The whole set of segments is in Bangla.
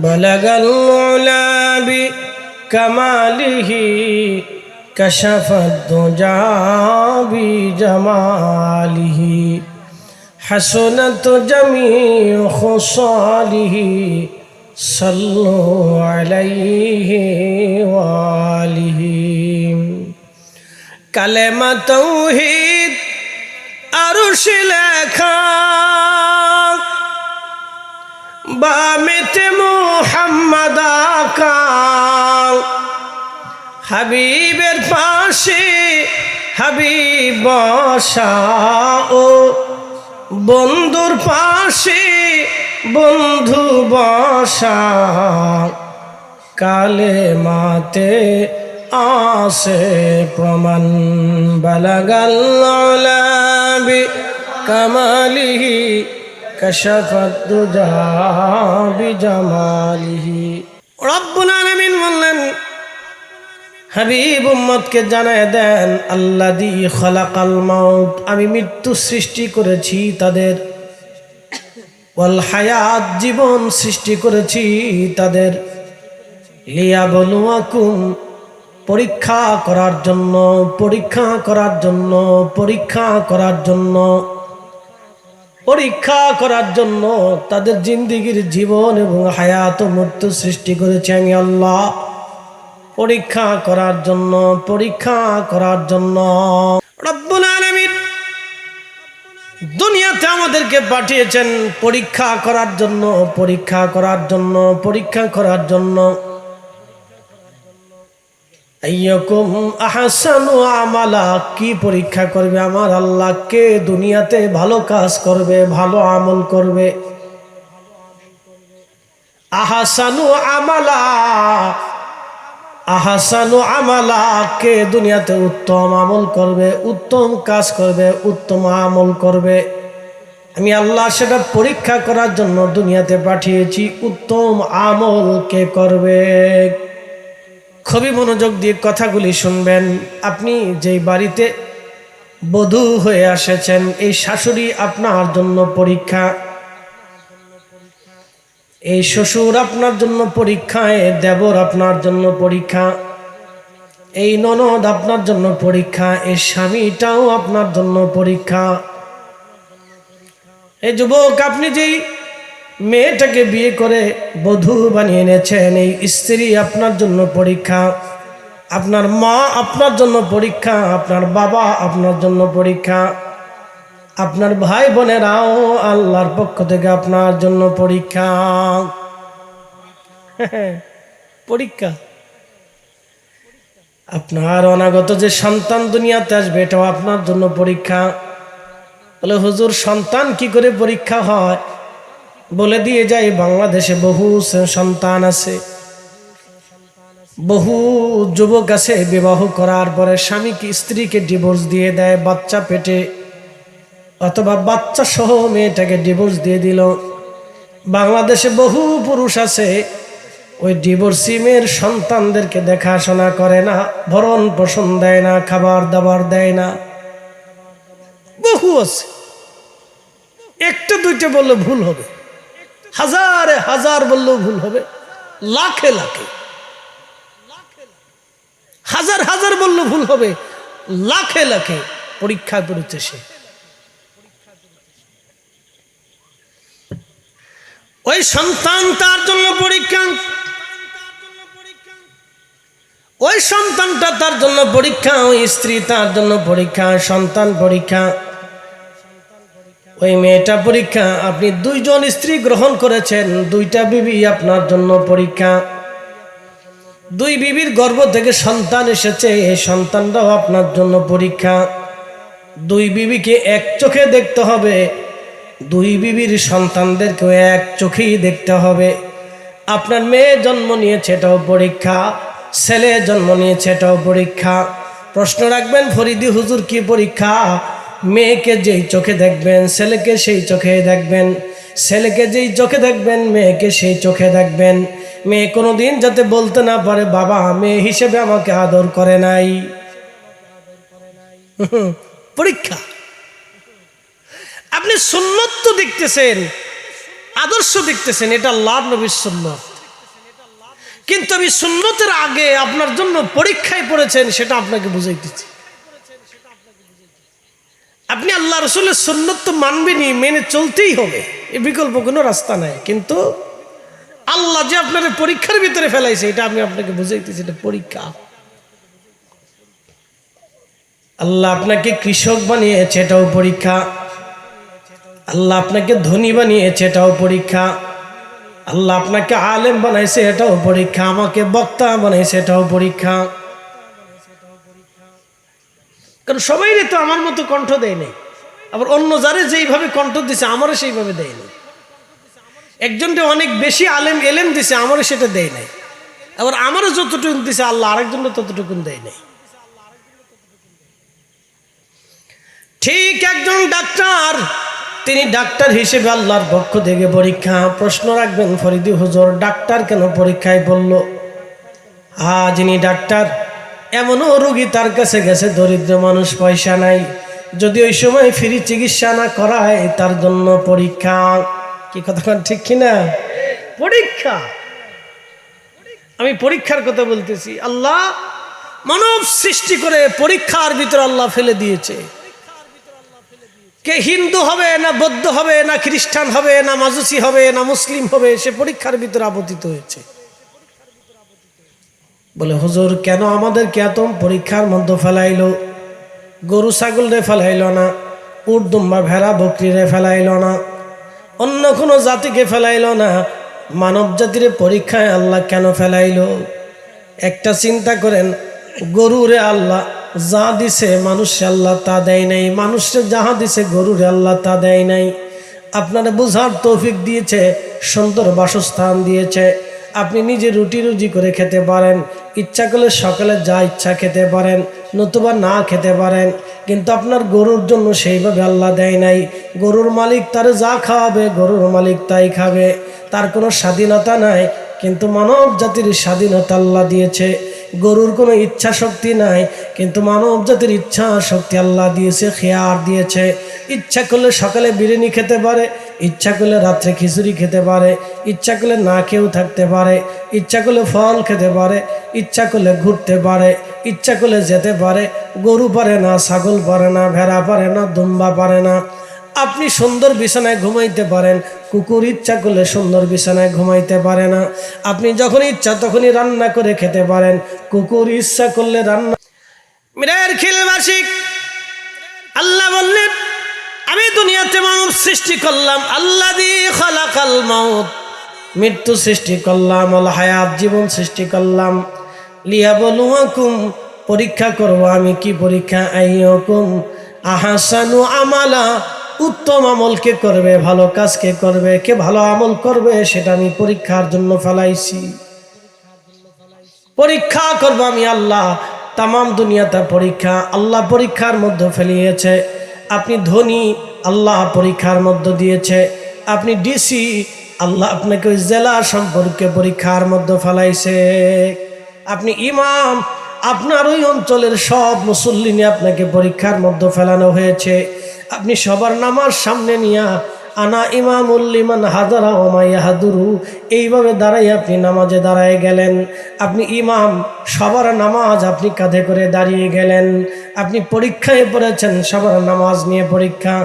বালাগাল উলা বিকামালিহি কাশাফাদ দুজা বিজামালিহি হাসনাত জামিউ খুসালিহি সাল্লু আলাইহি ওয়া আলিহি। কালেমা তাওহীদ আরশে লেখা, বামেতে মুহাম্মদ আকা, হাবিবের পাশে হাবিব বসা, ও বন্ধুর পাশে বন্ধু বসা, কালেমাতে আসে প্রমাণ। বালাগাল উলা বিকামালিহি কাশাফাদ দুজা বিজামালিহি। রব্বুল আলামিন বললেন, হাবিব উম্মতকে জানায় দেন, আল্লাযী খালাকাল মাউত, আমি মৃত্যু সৃষ্টি করেছি তাদের, ওয়াল হায়াত, জীবন সৃষ্টি করেছি তাদের, লিয়াবলুয়াকুম, পরীক্ষা করার জন্য, পরীক্ষা করার জন্য, পরীক্ষা করার জন্য, পরীক্ষা করার জন্য তাদের জিন্দেগির জীবন এবং হায়াত ও মৃত্যু সৃষ্টি করেছি আমি আল্লাহ, পরীক্ষা করার জন্য, পরীক্ষা করার জন্য। রব্বুল আলামিন দুনিয়াতে আমাদেরকে পাঠিয়েছেন পরীক্ষা করার জন্য, পরীক্ষা করার জন্য, পরীক্ষা করার জন্য। আইয়াকুম আহসানু আমালা, কি পরীক্ষা করবে আমার আল্লাহ? কে দুনিয়াতে ভালো কাজ করবে, ভালো আমল করবে। আহসানু আমালা, আহসানু আমালা, কে দুনিয়াতে উত্তম আমল করবে, উত্তম কাজ করবে, উত্তম আমল করবে। আমি আল্লাহ সেটা পরীক্ষা করার জন্য দুনিয়াতে পাঠিয়েছি, উত্তম আমল কে করবে। খুবই মনোযোগ দিয়ে কথাগুলি শুনবেন। আপনি যেই বাড়িতে বধূ হয়ে এসেছেন, এই শাশুড়ি আপনার জন্য পরীক্ষা, এই শ্বশুর আপনার জন্য পরীক্ষা, এই দেবর আপনার জন্য পরীক্ষা, এই ননদ আপনার জন্য পরীক্ষা, এই স্বামীটাও আপনার জন্য পরীক্ষা। এই যুবক, আপনি যেই মেয়েটাকে বিয়ে করে বধূ বানিয়ে এনেছেন, এই স্ত্রী আপনার জন্য পরীক্ষা, আপনার মা আপনার জন্য পরীক্ষা, আপনার বাবা আপনার জন্য পরীক্ষা, আপনার ভাই বোনেরাও আল্লাহর পক্ষ থেকে আপনার জন্য পরীক্ষা। পরীক্ষা। আপনার অনাগত যে সন্তান দুনিয়াতে আসবে, এটাও আপনার জন্য পরীক্ষা। বলে, হুজুর সন্তান কি করে পরীক্ষা হয়? বলে দিয়ে যাই, বাংলাদেশে বহু সন্তান আছে, বহু যুবক আছে বিবাহ করার পরে স্বামীকে স্ত্রীকে ডিভোর্স দিয়ে দেয় বাচ্চা পেটে, অথবা বাচ্চা সহ মেয়েটাকে ডিভোর্স দিয়ে দিল। বাংলাদেশে বহু পুরুষ আছে, ওই ডিভোর্সি মেয়ের সন্তানদেরকে দেখাশোনা করে না, ভরণ পোষণ দেয় না, খাবার দাবার দেয় না। বহু আছে। একটা দুইটা বললে ভুল হবে, হাজারে হাজার বললেও ভুল হবে, লাখে লাখে, হাজার হাজার বললেও ভুল হবে, লাখে লাখে পরীক্ষায় পড়েছে সে। ওই সন্তান তার জন্য পরীক্ষা, ওই সন্তানটা তার জন্য পরীক্ষা, ওই স্ত্রী তার জন্য পরীক্ষা, সন্তান পরীক্ষা, ওই মেয়েটা পরীক্ষা। আপনি দুইজন স্ত্রী গ্রহণ করেছেন, দুইটা বিবি আপনার জন্য পরীক্ষা। দুই বিবির গর্ভ থেকে সন্তান এসেছে, এই সন্তানটাও আপনার জন্য পরীক্ষা। দুই বিবিকে এক চোখে দেখতে হবে, দুই বিবির সন্তানদেরকেও এক চোখেই দেখতে হবে। আপনার মেয়ে জন্ম নিয়েছে, এটাও পরীক্ষা। ছেলে জন্ম নিয়েছে, এটাও পরীক্ষা। প্রশ্ন রাখবেন, ফরিদি হুজুর কি পরীক্ষা? মেয়েকে যেই চোখে দেখবেন, ছেলেকে সেই চোখে দেখবেন, ছেলেকে যেই চোখে দেখবেন, মেয়েকে সেই চোখে দেখবেন। মেয়ে কোনোদিন যাতে বলতে না পারে, বাবা মেয়ে হিসেবে আমাকে আদর করে নাই। পরীক্ষা। আপনি সুন্নত তো দেখতেছেন, আদর্শ দেখতেছেন, এটা আল্লাহর নবীর সুন্নত, কিন্তু আমি সুন্নতের আগে আপনার জন্য পরীক্ষায় পড়েছেন সেটা আপনাকে বুঝাইতেছি। আপনি আল্লাহ রসুলের সুন্নত তো মানবেনই, মেনে চলতেই হবে, এ বিকল্প কোনো রাস্তা নাই। কিন্তু আল্লাহ যে আপনার পরীক্ষার ভিতরে ফেলাইছে এটা আমি আপনাকে বুঝাইতেছি, এটা পরীক্ষা। আল্লাহ আপনাকে কৃষক বানিয়েছে, এটাও পরীক্ষা। আল্লাহ আপনাকে ধনী বানিয়েছে, এটাও পরীক্ষা। আল্লাহ আপনাকে আলেম বানাইছে, এটাও পরীক্ষা। আমাকে বক্তা বানাইছে, এটাও পরীক্ষা। কারণ সবাই তো আমার মতো কণ্ঠ দেয় নাই, আবার অন্য যারে যেইভাবে কণ্ঠ দিছে আমারও সেইভাবে দেয় নাই। একজনকে অনেক বেশি এলেম দিছে, আমারও সেটা দেয় নাই। আবার আমারও যতটুকু দিছে আল্লাহ আরেকজনকে ততটুকু দেয় নাই। ঠিক একজন ডাক্তার, তিনি ডাক্তার হিসেবে আল্লাহর পক্ষ থেকে পরীক্ষা। প্রশ্ন রাখবেন, ফরিদি হুজুর ডাক্তার কেন পরীক্ষায় পড়ল? যিনি ডাক্তার, এমনও রোগী তার কাছে গেছে, দরিদ্র মানুষ, পয়সা নাই, যদি ওই সময় ফ্রি চিকিৎসা না করায় তার জন্য পরীক্ষা। কি কথা ঠিক কিনা? পরীক্ষা। আমি পরীক্ষার কথা বলতেছি। আল্লাহ মানব সৃষ্টি করে পরীক্ষার ভিতরে আল্লাহ ফেলে দিয়েছে। কে হিন্দু হবে না বৌদ্ধ হবে না খ্রিস্টান হবে না মাজুসি হবে না মুসলিম হবে, সে পরীক্ষার ভিতরে আবর্তিত হয়েছে। বলে হুজুর কেন আমাদেরকে এত পরীক্ষার মধ্যে ফেলাইলো? গরু ছাগল রে ফেলাইলো না, উট দুম্বা ভেড়া বকরি রে ফেলাইলো না, অন্য কোনো জাতিকে ফেলাইলো না, মানব জাতির পরীক্ষায় আল্লাহ কেন ফেলাইলো? একটা চিন্তা করেন, গরুরে আল্লাহ যা দিছে মানুষে আল্লাহ তা দেয় নাই, মানুষে যাহা দিছে গরুরে আল্লাহ তা দেয় নাই। আপনারা বুঝার তৌফিক দিয়েছে, সুন্দর বাসস্থান দিয়েছে, আপনি নিজে রুটি রুজি করে খেতে পারেন, ইচ্ছা করলে সকালে যা ইচ্ছা খেতে পারেন, নতুবা না খেতে পারেন। কিন্তু আপনার গরুর জন্য সেইভাবে আল্লাহ দেয় নাই। গরুর মালিক তার যা খাওয়াবে, গরুর মালিক তাই খাবে, তার কোনো স্বাধীনতা নাই। কিন্তু মানব জাতির স্বাধীনতা আল্লাহ দিয়েছে। গরুর কোনো ইচ্ছা শক্তি নাই, কিন্তু মানব জাতির ইচ্ছা শক্তি আল্লাহ দিয়েছে, খেয়ার দিয়েছে। ইচ্ছা করলে সকালে বিরিয়ানি খেতে পারে, ইচ্ছা করলে রাত্রে খিচুড়ি খেতে পারে, ইচ্ছা করলে না খেয়েও থাকতে পারে, ইচ্ছা করলে ফল খেতে পারে, ইচ্ছা করলে ঘুরতে পারে, ইচ্ছা করলে যেতে পারে। গরু পারে না, ছাগল পারে না, ভেড়া পারে না, দুম্বা পারে না। আপনি সুন্দর বিছানায় ঘুমাইতে পারেন, কুকুর ইচ্ছা করলে সুন্দর বিছানায় ঘুমাইতে পারে না। আপনি যখন ইচ্ছা তখনই রান্না করে খেতে পারেন, কুকুর ইচ্ছা করলে রান্না। মিরার খিলবাসী আল্লাহ বললেন, আমি দুনিয়াতে মানব সৃষ্টি করলাম, আল্লাযী খালাকাল মাউত, মৃত্যু সৃষ্টি করলাম, আল হায়াত, জীবন সৃষ্টি করলাম, লিয়াবলুয়াকুম, পরীক্ষা করব আমি। কি পরীক্ষা? আইয়ুকুম আহসানু আমালা, উত্তম আমল কে করবে, ভালো কাজ কে করবে, কে ভালো আমল করবে, সেটা আমি পরীক্ষার জন্য ফেলাইছি। পরীক্ষা করব আমি আল্লাহ। তাম দুনিয়াটা পরীক্ষা, আল্লাহ পরীক্ষার মধ্যে ফেলিয়েছে। আপনি ধনী, আল্লাহ পরীক্ষার মধ্যে দিয়েছে। আপনি ডিসি, আল্লাহ আপনাকে ওই জেলা সম্পর্কে পরীক্ষার মধ্যে ফেলাইছে। আপনি ইমাম, আপনার ওই অঞ্চলের সব মুসল্লিনে আপনাকে পরীক্ষার মধ্যে ফেলানো হয়েছে। আপনি সবার নামাজ সামনে নিয়া আনা ইমামুল লিমান হাজারা ওয়া ইয়াহদুরু, এইভাবে দাঁড়াই আপনি নামাজে দাঁড়ায় গেলেন। আপনি ইমাম, সবার নামাজ আপনি কাঁধে করে দাঁড়িয়ে গেলেন। আপনি পরীক্ষায় পড়েছেন, সবার নামাজ নিয়ে পরীক্ষা।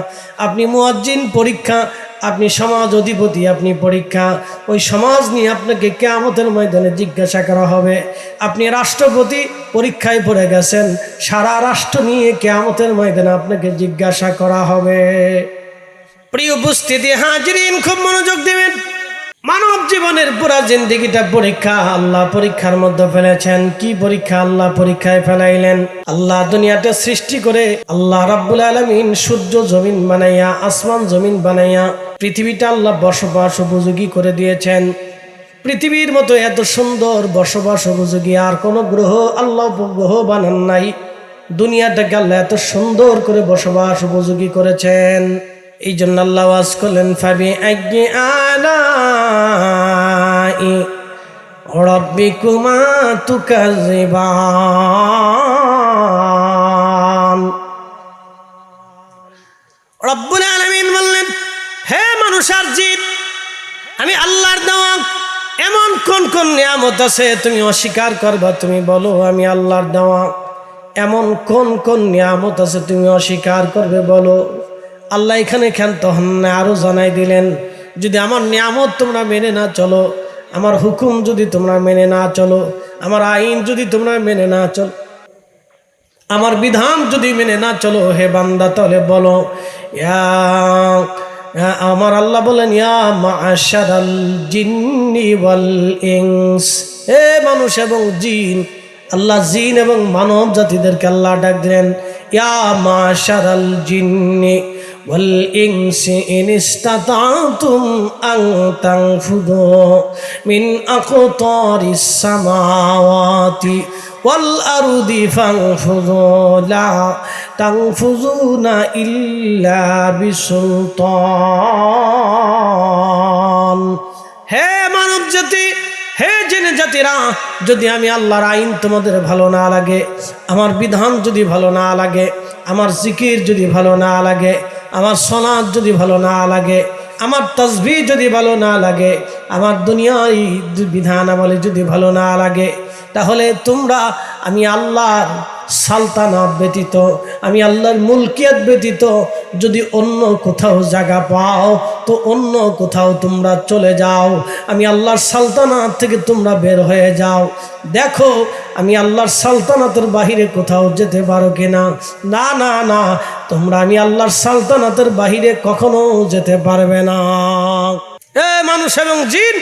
আপনি মুয়াজ্জিন, পরীক্ষা। আপনি সমাজ অধিপতি, আপনি পরীক্ষা। ওই সমাজ নিয়ে আপনাকে কিয়ামতের ময়দানে জিজ্ঞাসা করা হবে। আপনি রাষ্ট্রপতি, পরীক্ষায় পড়ে গেছেন, সারা রাষ্ট্র নিয়ে কিয়ামতের ময়দানে আপনাকে জিজ্ঞাসা করা হবে। প্রিয় উপস্থিতি হাজিরিন, খুব মনোযোগ দিবেন। মানব জীবনের পুরা জিন্দেগিটা পরীক্ষা, আল্লাহ পরীক্ষার মধ্যে ফেলেছেন। কি পরীক্ষা? আল্লাহ পরীক্ষায় ফেলাইলেন। আল্লাহ দুনিয়াতে সৃষ্টি করে আল্লাহ রাব্বুল আলামিন সূর্য জমিন বানাইয়া, আসমান জমিন বানাইয়া, পৃথিবীটা আল্লাহ বসবাস উপযোগী করে দিয়েছেন। পৃথিবীর মতো এত সুন্দর বসবাস উপযোগী আর কোনো গ্রহ আল্লাহ উপগ্রহ বানান নাই। দুনিয়াটাকে আল্লাহ এত সুন্দর করে বসবাস উপযোগী করেছেন। এই জন্য আল্লাহ ওয়াজ করলেন, ফাবি আইয়ি আলাই রাব্বিকুমা তুকাযিবান। রব্বুল আলামিন বললেন, হে মানুষ আর জিন, আমি আল্লাহর দেওয়া এমন কোন কোন নিয়ামত আছে তুমি অস্বীকার করবা? তুমি বলো আমি আল্লাহর দেওয়া। এমন কোন কোন নিয়ামত আছে তুমি অস্বীকার করবে? বলো। আল্লাহ এখানে ক্ষান্ত হন না, আরো জানাই দিলেন, যদি আমার নিয়ামত তোমরা মেনে না চলো, আমার হুকুম যদি তোমরা মেনে না চলো, আমার আইন যদি তোমরা মেনে না চলো, আমার বিধান যদি মেনে না চলো, হে বান্দা তাহলে বলো আমার আল্লাহ বলেন ইয়া মাশারাল জিন্নি ওয়াল ইনস, হে মানুষ এবং জিন। আল্লাহ জিন এবং মানব জাতিদেরকে আল্লাহ ডাক দিলেন ইয়া মাশারাল জিন্নি ওয়াল ইনসি ইন ইসতাতাতুম আন তানফুযু মিন আকতারিস সামাওয়াতি ওয়াল আরদি ফানফুযু লা তানফুযুনা ইল্লা বিসুলতান। হে মানব জাতি, হে জিন জাতিরা, যদি আমি আল্লাহর আইন তোমাদের ভালো না লাগে, আমার বিধান যদি ভালো না লাগে, আমার জিকির যদি ভালো না লাগে, আমার সলাত যদি ভালো না লাগে, আমার তাসবিহ যদি ভালো না লাগে, আমার দুনিয়ার বিধানাবলী যদি ভালো না লাগে, তাহলে তোমরা আমি আল্লাহর সালতানাত ব্যতীত, আমি আল্লাহর মুলকিয়াত ব্যতীত যদি অন্য কোথাও জায়গা পাও তো অন্য কোথাও তোমরা চলে যাও। আমি আল্লাহর সালতানাত থেকে তোমরা বের হয়ে যাও, দেখো আমি আল্লাহর সালতানাতের বাহিরে কোথাও যেতে পারো কিনা। না না না, তোমরা আমি আল্লাহর সালতানাতের বাহিরে কখনো যেতে পারবে না। এ মানুষ এবং জিন,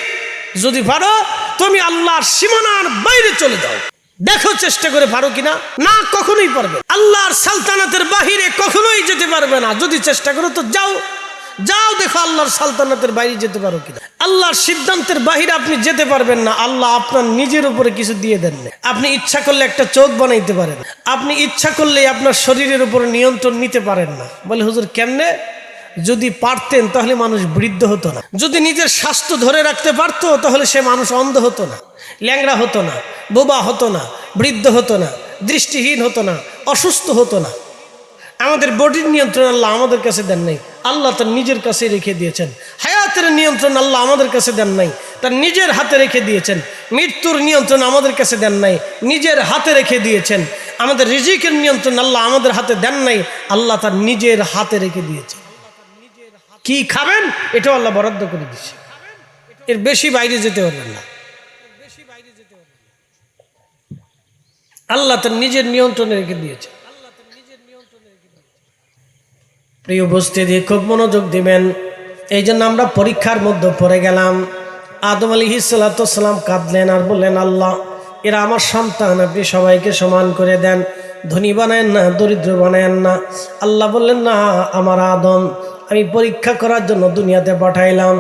যদি পারো তুমি আল্লাহর সীমানার বাইরে চলে যাও, দেখো চেষ্টা করে পারো কিনা। না, কখনোই পারবে আল্লাহর সালতানাতের বাহিরে কখনোই যেতে পারবে না। যদি চেষ্টা করো তো যাও, যাও দেখো আল্লাহর সালতানাতের বাইরে যেতে পারো কিনা। আল্লাহর সিদ্ধান্তের বাহিরে আপনি যেতে পারবেন না। আল্লাহ আপনার নিজের উপরে কিছু দিয়ে দেন না। আপনি ইচ্ছা করলে একটা চোখ বানাইতে পারেন, আপনি ইচ্ছা করলে আপনার শরীরের উপরে নিয়ন্ত্রণ নিতে পারেন না। বলে হুজুর কেমনে? যদি পারতেন তাহলে মানুষ বৃদ্ধ হতো না। যদি নিজের স্বাস্থ্য ধরে রাখতে পারতো তাহলে সে মানুষ অন্ধ হতো না, ল্যাংড়া হতো না, বোবা হতো না, বৃদ্ধ হতো না, দৃষ্টিহীন হতো না, অসুস্থ হতো না। আমাদের বডির নিয়ন্ত্রণ আল্লাহ আমাদের কাছে দেন নাই, আল্লাহ তার নিজের কাছে রেখে দিয়েছেন। হায়াতের নিয়ন্ত্রণ আল্লাহ আমাদের কাছে দেন নাই, তার নিজের হাতে রেখে দিয়েছেন। মৃত্যুর নিয়ন্ত্রণ আমাদের কাছে দেন নাই, নিজের হাতে রেখে দিয়েছেন। আমাদের রিজিকের নিয়ন্ত্রণ আল্লাহ আমাদের হাতে দেন নাই, আল্লাহ তার নিজের হাতে রেখে দিয়েছেন। কি খাবেন এটাও আল্লাহ বরাদ্দ করে দিচ্ছে, এর বেশি বাইরে যেতে পারবেন না। আল্লাহ তার নিজের নিয়ন্ত্রণে রেখে দিয়েছে। প্রিয় উপস্থিতি, খুব মনোযোগ দিবেন। এই জন্য আমরা পরীক্ষার মধ্যে পড়ে গেলাম। আদম আলাইহিস সালাতু ওয়াস সালাম কাঁদলেন আর বললেন আল্লাহ এরা আমার সন্তান, আপনি সবাইকে সমান করে দেন, ধনী বানায়েন না, দরিদ্র বানায়েন না। আল্লাহ বললেন না আমার আদম, আমি পরীক্ষা করার জন্য দুনিয়াতে পাঠাইলাম।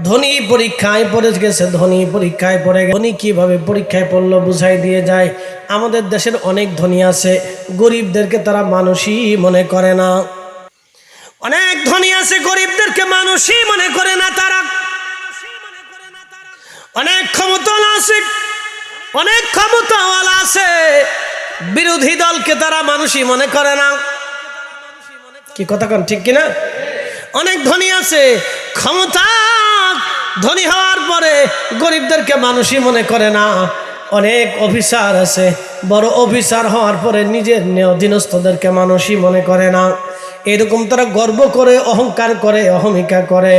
ধনী পরীক্ষায় পড়ে গেছে, ধনী পরীক্ষায় পড়ে গেছে। ধনী কীভাবে পরীক্ষায় পড়লো বুঝাই দিয়ে যায়। আমাদের দেশের অনেক ধনী আছে, গরিবদেরকে তারা মানুষই মনে করে না। অনেক ধনী আছে, গরিবদেরকে মানুষই মনে করে না তারা। অনেক ক্ষমতাওয়ালা আছে, অনেক ক্ষমতাওয়ালা আছে, বিরোধী দলকে তারা মানুষই মনে করে না। কি কথা কন ঠিক কিনা? অনেক ধনী আছে, ক্ষমতা ধনী হওয়ার পরে গরিবদেরকে মানুষই মনে করে না। অনেক অফিসার আছে, বড় অফিসার হওয়ার পরে নিজের অধীনস্থদেরকে মানুষই মনে করে না। এরকম তারা গর্ব করে, অহংকার করে, অহমিকা করে।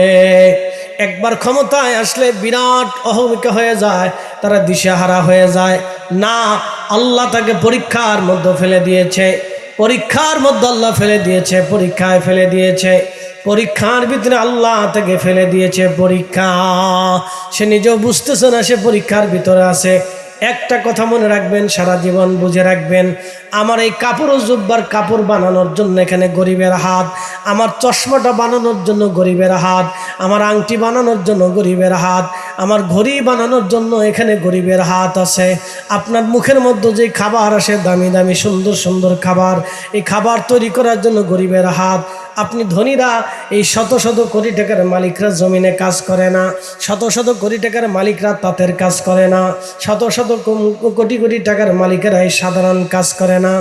একবার ক্ষমতায় আসলে বিরাট অহমিকা হয়ে যায়, তারা দিশাহারা হয়ে যায়। না, আল্লাহ তাকে পরীক্ষার মধ্যে ফেলে দিয়েছে, পরীক্ষার মধ্যে আল্লাহ ফেলে দিয়েছে, পরীক্ষায় ফেলে দিয়েছে, পরীক্ষার ভিতরে আল্লাহ তাকে ফেলে দিয়েছে। পরীক্ষা সে নিজেও বুঝতেছে না সে পরীক্ষার ভিতরে আছে। একটা কথা মনে রাখবেন, সারা জীবন বুঝে রাখবেন, আমার এই কাপড় ও জুব্বার কাপড় বানানোর জন্য এখানে গরিবের হাত, আমার চশমাটা বানানোর জন্য গরিবের হাত, আমার আংটি বানানোর জন্য গরিবের হাত, আমার ঘড়ি বানানোর জন্য এখানে গরিবের হাত আছে। আপনার মুখের মধ্যে যে খাবার আসে, দামি দামি সুন্দর সুন্দর খাবার, এই খাবার তৈরি করার জন্য গরিবের হাত। আপনি ধনীরা, এই শত শত কোটি টাকার মালিকরা জমিনে কাজ করে না, শত শত কোটি টাকার মালিকরা তাঁতের কাজ করে না, শত শত কোটি কোটি টাকার মালিকেরা এই সাধারণ কাজ করে না।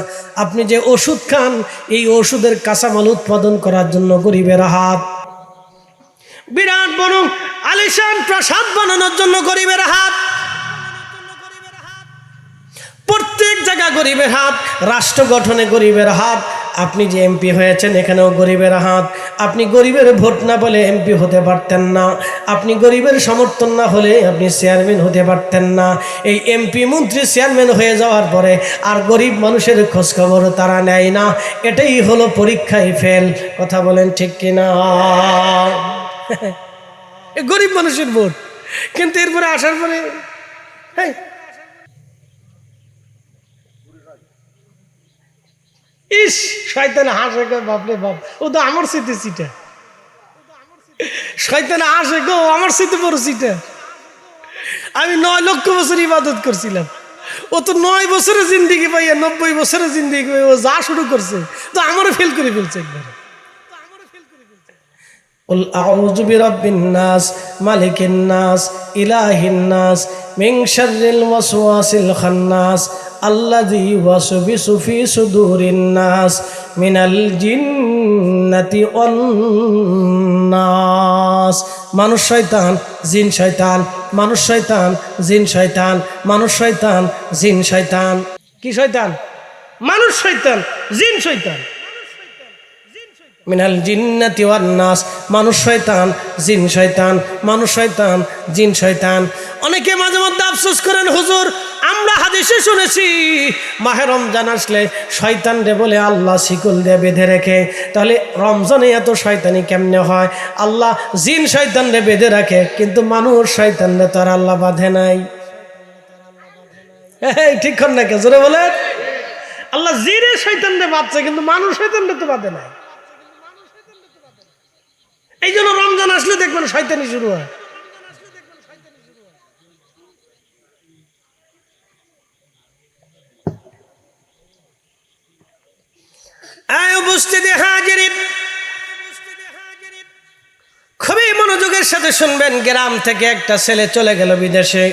আপনি যে ওষুধ খান, এই ওষুধের কাঁচামাল উৎপাদন করার জন্য গরিবের হাত। বিরাট বড় আলিশান প্রাসাদ বানানোর জন্য গরিবের হাত, প্রত্যেক জায়গা গরিবের হাত, রাষ্ট্র গঠনে গরিবের হাত। আপনি যে এমপি হয়েছেন এখানেও গরিবের হাত। আপনি গরিবের ভোট না বলে এমপি হতে পারতেন না, আপনি গরিবের সমর্থন না হলে আপনি চেয়ারম্যান হতে পারতেন না। এই এমপি মন্ত্রী চেয়ারম্যান হয়ে যাওয়ার পরে আর গরিব মানুষের খোঁজখবর তারা নেয় না। এটাই হলো পরীক্ষায় ফেল। কথা বলেন ঠিক কিনা? গরিব মানুষের ভোট, কিন্তু এরপরে আসার পরে হ্যাঁ ইস শয়তান হাসে গো, বাপরে বাপ, ও তো আমার সিটে সিটে। শয়তান হাসে গো, আমার সিটে বড় সিটে। আমি 9 লক্ষ বছর ইবাদত করছিলাম, ও তো 9 বছরের জিন্দিগি পাইয়া 90 বছরের জিন্দিগি পাইয়া ও যা শুরু করছে তো আমারও ফেল করে ফেলছে একবার। قل أعوذ برب الناس ملك الناس إله الناس من شر الوسواس الخناس الذي يوسوس في صدور الناس من الجنة والناس। মানুষ শয়তান জিন শয়তান, মানুষ শয়তান জিন শয়তান, মানুষ শয়তান জিন শয়তান। কি শয়তান? মানুষ শয়তান জিন শয়তান। মিনাল জিন্নাতি ওয়ান নাস, মানুষ শয়তান জিন শয়তান, মানুষ শয়তান জিন শয়তান। অনেকে মাঝে মধ্যে আফসোস করেন, হুজুর আমরা হাদিসে শুনেছি মাহে রমজান আসলে শয়তান রে বলে আল্লাহ শিকল দিয়ে বেঁধে রেখে, তাহলে রমজানে এত শয়তানি কেমনে হয়? আল্লাহ জিন শয়তান রে বেঁধে রাখে, কিন্তু মানুষ শয়তান রে তো আর আল্লাহ বাঁধে নাই। ঠিক কর না কে জোরে বলে? আল্লাহ জিনে শয়তান রে বাঁধছে, কিন্তু মানুষ শয়তান রে তো বাঁধে নাই। এই জন্য রমজান আসলে দেখবেন শয়তানি শুরু হয়। খুবই মনোযোগের সাথে শুনবেন। গ্রাম থেকে একটা ছেলে চলে গেল বিদেশে,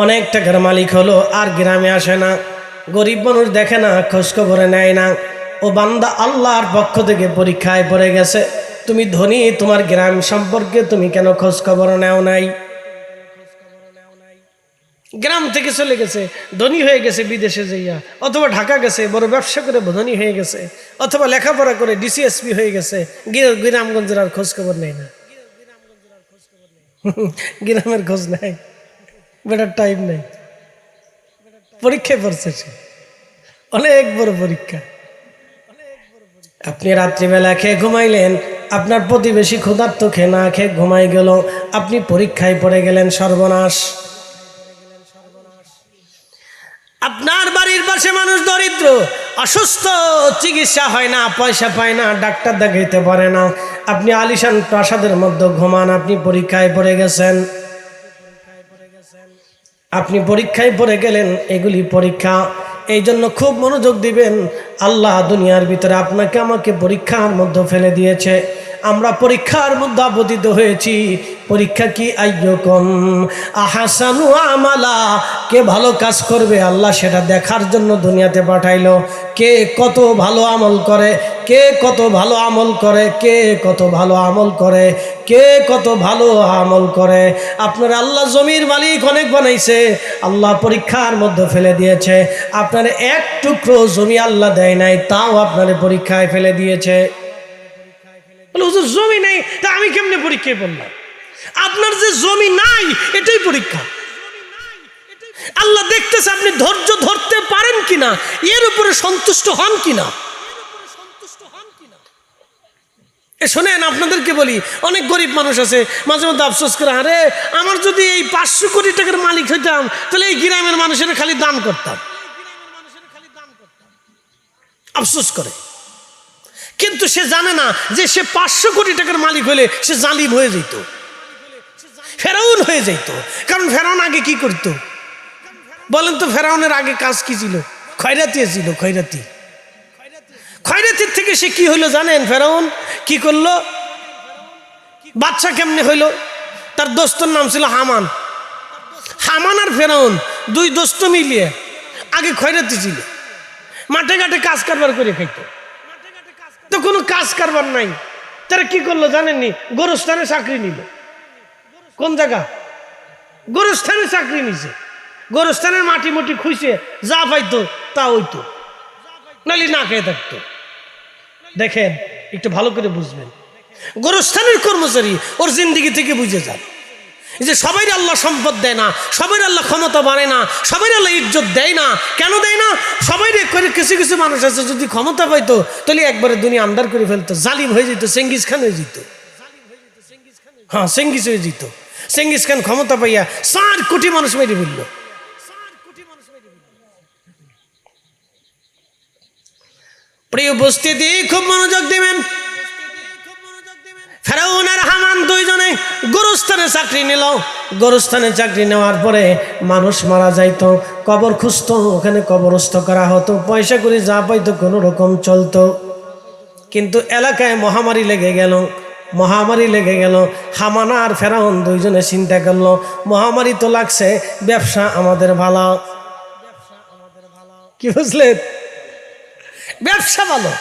অনেক টাকার মালিক হলো, আর গ্রামে আসে না। গরিব মানুষ দেখে না, খোঁজ খবরে নেয় না। ও বান্দা আল্লাহর পক্ষ থেকে পরীক্ষায় পড়ে গেছে। তুমি ধনী, তোমার গ্রাম সম্পর্কে তুমি কেন খোঁজ খবর নেও নাই? গ্রাম থেকে চলে গেছে, ধনী হয়ে গেছে বিদেশে যাইয়া, অথবা ঢাকা গেছে বড় ব্যবসা করে ধনী হয়ে গেছে, অথবা লেখাপড়া করে ডিসিএসপি হয়ে গেছে। গ্রামগঞ্জের আর খোঁজ খবর নেই না। গ্রামের খোঁজ নাই, বেটার টাইম নেই, পরীক্ষায় পড়ছে সে, অনেক বড় পরীক্ষা। আপনি রাত্রিবেলা খেয়ে ঘুমাইলেন, আপনার প্রতিবেশী ক্ষুধার্ত খেয়ে না খেয়ে ঘুমাই গেল, আপনি পরীক্ষায় পড়ে গেলেন, সর্বনাশ। আপনার বাড়ির পাশে মানুষ দরিদ্র, অসুস্থ, চিকিৎসা হয় না, পয়সা পায় না, ডাক্তার দেখাইতে পারে না। আপনি আলিশান প্রাসাদের মধ্যে ঘুমান, আপনি পরীক্ষায় পড়ে গেছেন। আপনি পরীক্ষায় পড়ে গেলেন, এগুলি পরীক্ষা। এই জন্য খুব মনোযোগ দিবেন। আল্লাহ দুনিয়ার ভিতরে আপনাকে আমাকে পরীক্ষার মধ্যে ফেলে দিয়েছে, আমরা পরীক্ষার মধ্যে আপতিত হয়েছি। পরীক্ষা কি? আইয়ুকুম আহসানু আমালা, কে ভালো কাজ করবে আল্লাহ সেটা দেখার জন্য দুনিয়াতে পাঠাইলো। কে কত ভালো আমল করে, কে কত ভালো আমল করে, কে কত ভালো আমল করে, কে কত ভালো আমল করে। আপনার আল্লাহ জমির মালিক অনেক বানাইছে, আল্লাহ পরীক্ষার মধ্যে ফেলে দিয়েছে। আপনার এক টুকরো জমি আল্লাহ দেয় নাই, তাও আপনার পরীক্ষায় ফেলে দিয়েছে। হুজুর জমি নেই, তা আমি কেমনে পরীক্ষায় পড়লাম? আপনার যে জমি নাই এটাই পরীক্ষা। আল্লাহ দেখতেছে আপনি ধৈর্য ধরতে পারেন কিনা, এর উপরে সন্তুষ্ট হন কিনা। শোনেন, আপনাদেরকে বলি, অনেক গরিব মানুষ আছে মাঝে মধ্যে আফসোস করে, আরে আমার যদি এই 500 কোটি টাকার মালিক হইতাম তাহলে এই গ্রামের মানুষের খালি দান করতাম। আফসোস করে, কিন্তু সে জানে না যে সে 500 কোটি টাকার মালিক হলে সে জালিম হয়ে যেত, ফেরাউন হয়ে যেত। কারণ ফেরাউন আগে কি করত বলেন তো? ফেরাউনের আগে কাজ কি ছিল? খয়রাতি ছিল, খয়রাতি। খয়রাতির থেকে সে কি হইলো জানেন? ফেরাউন কি করলো? বাদশা কেমনে হইলো? তার দোস্তর নাম ছিল হামান। হামান আর ফেরাউন দুই দোস্ত মিলিয়ে আগে খয়রাতি ছিল, মাঠে ঘাটে কাজ কারবার করে খাইতো। তো কোনো কাজ কারবার নাই, তারা কি করলো জানেননি? গোরস্থানে চাকরি নিল। কোন জায়গা? গোরস্থানে চাকরি নিছে। গোরস্থানের মাটি মুটি খুঁজে যা পাইতো তা হইতো, নালি না খেয়ে থাকতো। দেখেন, একটু ভালো করে বুঝবেন, গোরস্থানের কর্মচারী ওর জিন্দিগি থেকে বুঝে যান যে সবাই আল্লাহ সম্পদ দেয় না, সবাই আল্লাহ ক্ষমতা বাড়ায় না, সবাই আল্লাহ ইজ্জত দেয় না। কেন দেয় না? সবাই করে কিছু কিছু মানুষ আছে যদি ক্ষমতা পাইতো তাহলে একবারে দুনিয়া আন্ডার করে ফেলতো, জালিম হয়ে যেত, চেঙ্গিস খান হয়ে যেত। হ্যাঁ, চেঙ্গিস হয়ে যেত। চেঙ্গিস খান ক্ষমতা পাইয়া 4 কোটি মানুষ মেরে ফেলল। প্রিয় উপস্থিতি, খুব মনোযোগ দিবেন। ফেরাউন আর হামান দুইজনে গোরস্থানে চাকরি নিল। গোরস্থানে চাকরি নেওয়ার পরে মানুষ মারা যাইতো, কবর খুঁজতো, ওখানে কবরস্থ করা হতো, পয়সা করে যা পাইতো কোনো রকম চলতো। কিন্তু এলাকায় মহামারী লেগে গেল। মহামারী লেগে গেল। হামান আর ফেরাউন দুইজনে চিন্তা করলো, মহামারী তো লাগছে, ব্যবসা আমাদের ভালো। কি বুঝলেন? ব্যবসা ভালো,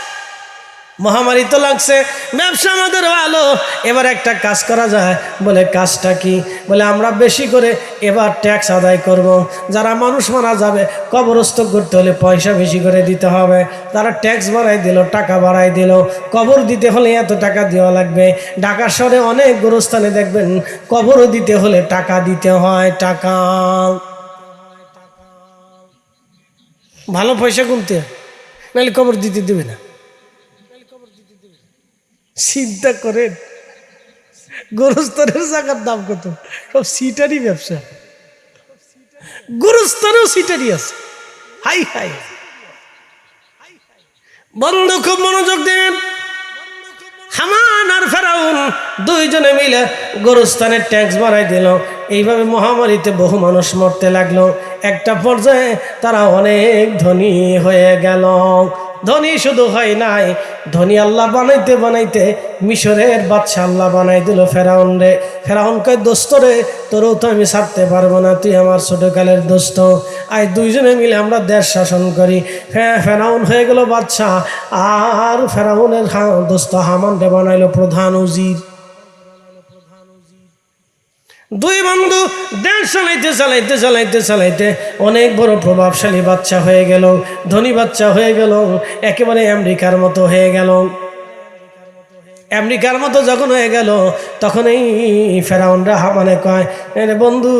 মহামারী তো লাগছে, ব্যবসা আমাদের ভালো। এবার একটা কাজ করা যায়। বলে কাজটা কি? বলে আমরা বেশি করে এবার ট্যাক্স আদায় করব। যারা মানুষ মারা যাবে কবরস্থ করতে হলে পয়সা বেশি করে দিতে হবে। তারা ট্যাক্স বাড়াই দিল, টাকা বাড়াই দিল। কবর দিতে হলে এত টাকা দেওয়া লাগবে। ঢাকা শহরে অনেক গোরস্থানে দেখবেন কবরও দিতে হলে টাকা দিতে হয়। টাকা, ভালো পয়সা গুনতে হয়, নাহলে কবর দিতে দেবে না। চিন্তা করেন, গোরস্থানের জায়গার দাম কত? সব সিটারই ব্যবসা। গোরস্থানেও সিটারই আছে। হাই হাই বন্ধু, খুব মনোযোগ দেন। হামান আর ফেরাউন দুইজনে মিলে গোরস্থানের ট্যাক্স বাড়াই দিল। এইভাবে মহামারীতে বহু মানুষ মরতে লাগলো। একটা পর্যায়ে তারা অনেক ধনী হয়ে গেল। ধনী শুধু হয় নাই, ধনী আল্লাহ বানাইতে বানাইতে মিশরের বাদশা আল্লাহ বানাই দিল ফেরাউন রে। ফেরাউন কয়, দোস্ত রে, তোরও তো আমি ছাড়তে পারবো না, তুই আমার ছোটকালের দোস্ত, আজ দুইজনে মিলে আমরা দেশ শাসন করি। ফেরাউন হয়ে গেল বাদশা, আর ফেরাউনের দোস্ত হামান রে বানাইলো প্রধান উজির। দুই বন্ধু দেশ চালাইতে চালাইতে চালাইতে চালাইতে অনেক বড় প্রভাবশালী বাচ্চা হয়ে গেল, ধনী বাচ্চা হয়ে গেল, একেবারে আমেরিকার মতো হয়ে গেল। আমেরিকার মতো যখন হয়ে গেল তখন এই ফেরাউনরা হামানে কয়, বন্ধু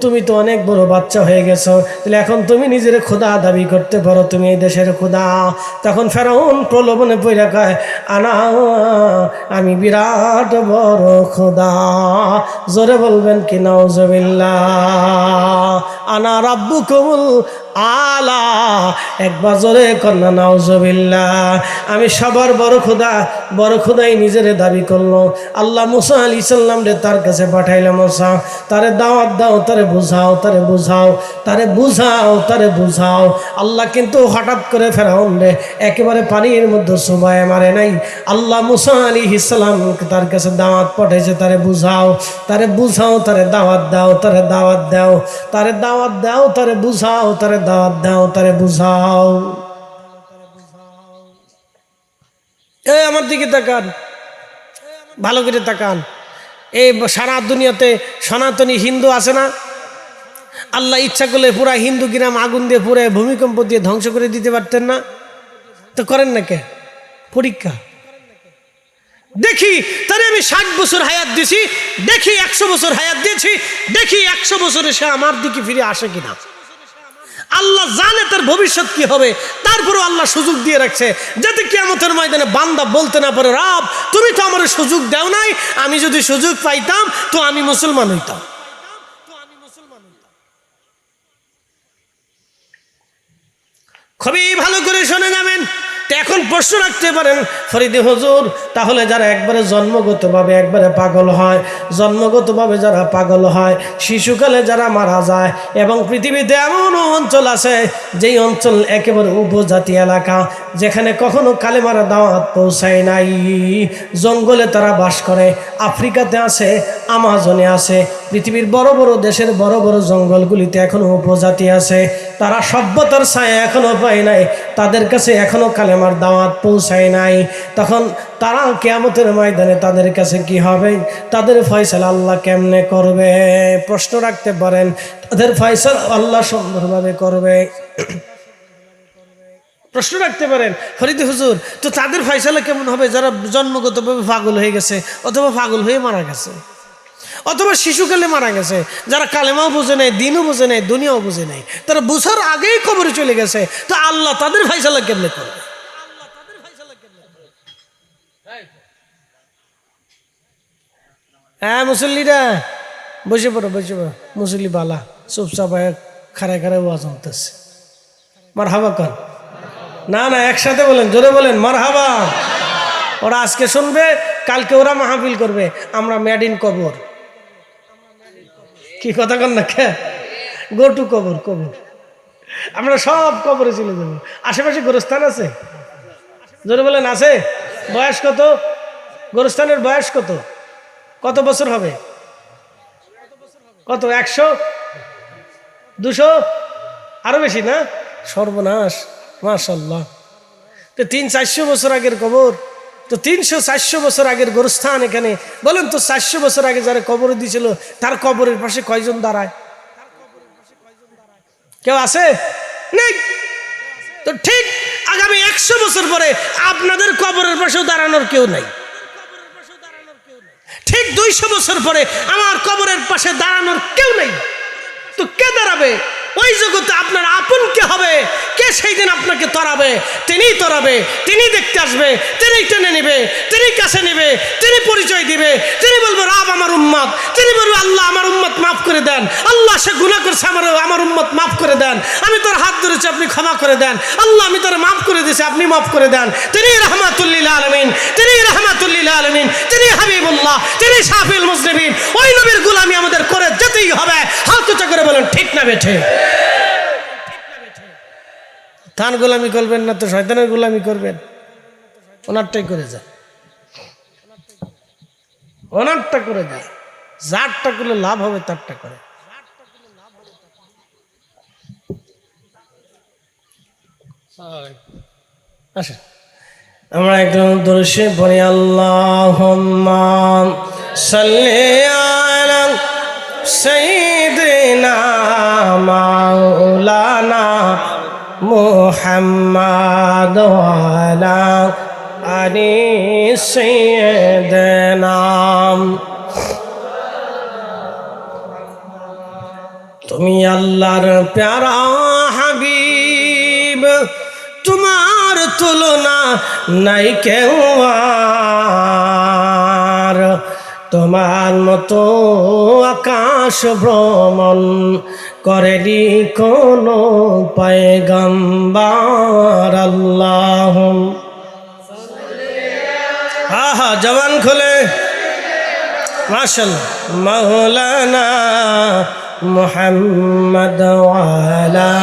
তুমি তো অনেক বড় বাচ্চা হয়ে গেছো, তাহলে এখন তুমি নিজের খোদা দাবি করতে পারো, তুমি এই দেশের খোদা। তখন ফেরাউন প্রলোভনে পড়ে কয়, আনা আমি বিরাট বড় খোদা। জোরে বলবেন কি নাউজুবিল্লাহ। আনা রাব্বুকুমুল আলা, একবার জোরে কন্যা নাউজুবিল্লাহ। আমি সবার বড় খোদা। বড় খোদাই নিজের দাবি করলো। আল্লাহ মুসা আলাইহিস সালাম রে তার কাছে পাঠাইলাম, মুসা তারে দাওয়াত দাও, তারে বুঝাও, তারে বুঝাও, তারে বুঝাও, তারে বুঝাও। আল্লাহ কিন্তু হঠাৎ করে ফেরাউন রে একেবারে পানির মধ্যে চুবায় মারে নাই। আল্লাহ মুসা আলাইহিস সালাম তার কাছে দাওয়াত পাঠাইছে, তারে বুঝাও, তারে বুঝাও, তারে দাওয়াত দাও, তারে দাওয়াত দাও, তারে দাওয়াত দাও, তারে বুঝাও, তারে দাওয়াত দাও, তারে বুঝাও। এই আমার দিকে তাকান, ভালো করে তাকান। এই সারা দুনিয়াতে সনাতনী হিন্দু আছে না? আল্লাহ ইচ্ছা করলে পুরা হিন্দু গ্রাম আগুন দিয়ে পুরে ভূমিকম্প দিয়ে ধ্বংস করে দিতে পারতেন না? তো করেন না কে? পরীক্ষা দেখি। তাহলে আমি 60 বছর হায়াত দিয়েছি, দেখি 100 বছর হায়াত দিয়েছি, দেখি 100 বছরে সে আমার দিকে ফিরে আসে কিনা। আল্লাহ জানে তার ভবিষ্যৎ কি হবে, তারপরেও আল্লাহ সুযোগ দিয়ে রাখছে যাতে কিয়ামতের ময়দানে বান্দা বলতে না পারে, রব তুমি তো আমার সুযোগ দাও নাই, আমি যদি সুযোগ পাইতাম তো আমি মুসলমান হইতাম। খুবই ভালো করে শুনে যাবেন। এখন প্রশ্ন রাখতে পারেন, ফরিদে হুজুর তাহলে যারা একবারে জন্মগতভাবে একবারে পাগল হয়, জন্মগতভাবে যারা পাগল হয়, শিশুকালে যারা মারা যায়, এবং পৃথিবীতে এমন অঞ্চল আছে যেই অঞ্চল একেবারে উপজাতি এলাকা, যেখানে কখনো কালেমার দাওয়াত পৌঁছায় নাই, জঙ্গলে তারা বাস করে, আফ্রিকাতে আছে, আমাজনে আছে, পৃথিবীর বড় বড় দেশের বড় বড় জঙ্গলগুলিতে এখনো উপজাতি আছে, তারা সভ্যতার ছায়া এখনো পায় নাই, তাদের কাছে এখনো কালেমার দাওয়াত পৌঁছায় নাই। তখন তারা কিয়ামতের ময়দানে তাদের কাছে কি হবে, তাদের ফয়সালা আল্লাহ কেমনে করবে? প্রশ্ন রাখতে পারেন, তাদের ফয়সালা আল্লাহ সুন্দরভাবে করবে? প্রশ্ন রাখতে পারেন, ফরিদি হুজুর তো তাদের ফয়সালা কেমন হবে যারা জন্মগতভাবে পাগল হয়ে গেছে অথবা পাগল হয়ে মারা গেছে অথবা শিশুকালে মারা গেছে, যারা কালেমাও বুঝে নেই, দিনও বুঝে নেই, দুনিয়াও বুঝে নেই, তারা বুঝার আগেই কবরে চলে গেছে, তো আল্লাহ তাদের ফয়সালা কেমনে করবে? হ্যাঁ মুসল্লিরা বসে পড়ো, বসে পড়ো, মুসল্লি বালা চুপচাপ খাড়ায় খাড়ায় ওয়াজ হতেছে। মারহাবা কর, না না একসাথে বলেন, জোরে বলেন মারহাবা। ওরা আজকে শুনবে, কালকে ওরা মাহফিল করবে, আমরা মেড ইন কবর। কি কথা কন না, কে গো টু কবর, কবর আমরা সব কবরে চলে যাবো। আশেপাশে গোরস্থান আছে, জোরে বলেন আছে? বয়স কত গোরস্থানের? বয়স কত? কত বছর হবে? কত? 100, 200, আরো বেশি না? সর্বনাশ, মাশাআল্লাহ। তো 300-400 বছর আগের কবর, তো 300-400 বছর আগের গোরস্থান এখানে। বলেন তো 400 বছর আগে যারা কবর দিয়েছিল তার কবরের পাশে কয়জন দাঁড়ায়? কেউ আছে? নেই। তো ঠিক আগামী 100 বছর পরে আপনাদের কবরের পাশেও দাঁড়ানোর কেউ নাই। ঠিক 200 বছর পরে আমার কবরের পাশে দাঁড়ানোর কেউ নেই। তো কে দাঁড়াবে? ওই জগতে আপনার আপন কে হবে? কে সেই দিন আপনাকে তরাবে? তিনিই তরাবে, তিনি দেখতে আসবে, তিনি টেনে নেবে, তিনি কাছে নেবে, তিনি পরিচয় দিবে, তিনি বলবে রাব আমার উম্মত, তিনি বলবে আল্লাহ আমার উম্মত মাফ করে দেন, আল্লাহ সে গুনাহ করছে আমার উম্মত মাফ করে দেন, আমি তোর হাত ধরেছি আপনি ক্ষমা করে দেন, আল্লাহ আমি তোর মাফ করে দিয়েছি আপনি মাফ করে দেন। তিনি রাহমাতুল লিল আলামিন, তিনি রাহমাতুল লিল আলামিন, তিনি হাবিবুল্লাহ, তিনি শাফিউল মুজনিবিন। ওই নবীর গোলামি আমাদের করে যেতেই হবে। হাত উঁচু করে বলেন ঠিক না বেঠে? তার গোলামি করবেন না তো শয়তানের গোলামি করবেন? ওনারটাই করে যায়, ওনারটা করে যায়, যারটা করলে লাভ হবে তারটা করে। আসেন আমরা একটু দরুশে পড়ি, আল্লাহুম্মা সাল্লি আলা সাইয়্যিদিনা মাওলানা মুহাম্মাদ ওয়া আলা আলি সাইয়্যিদিনা। তুমি আল্লাহর প্যারা হাবিব, তোমার তুলনা নাই কেউ আর, তোমার মতো আকাশ ভ্রমণ করেনি কোনো পয়গম্বর। আল্লাহ আহা জবান খুলে মাশাআল্লাহ। মাওলানা মুহাম্মদ ওয়া আলা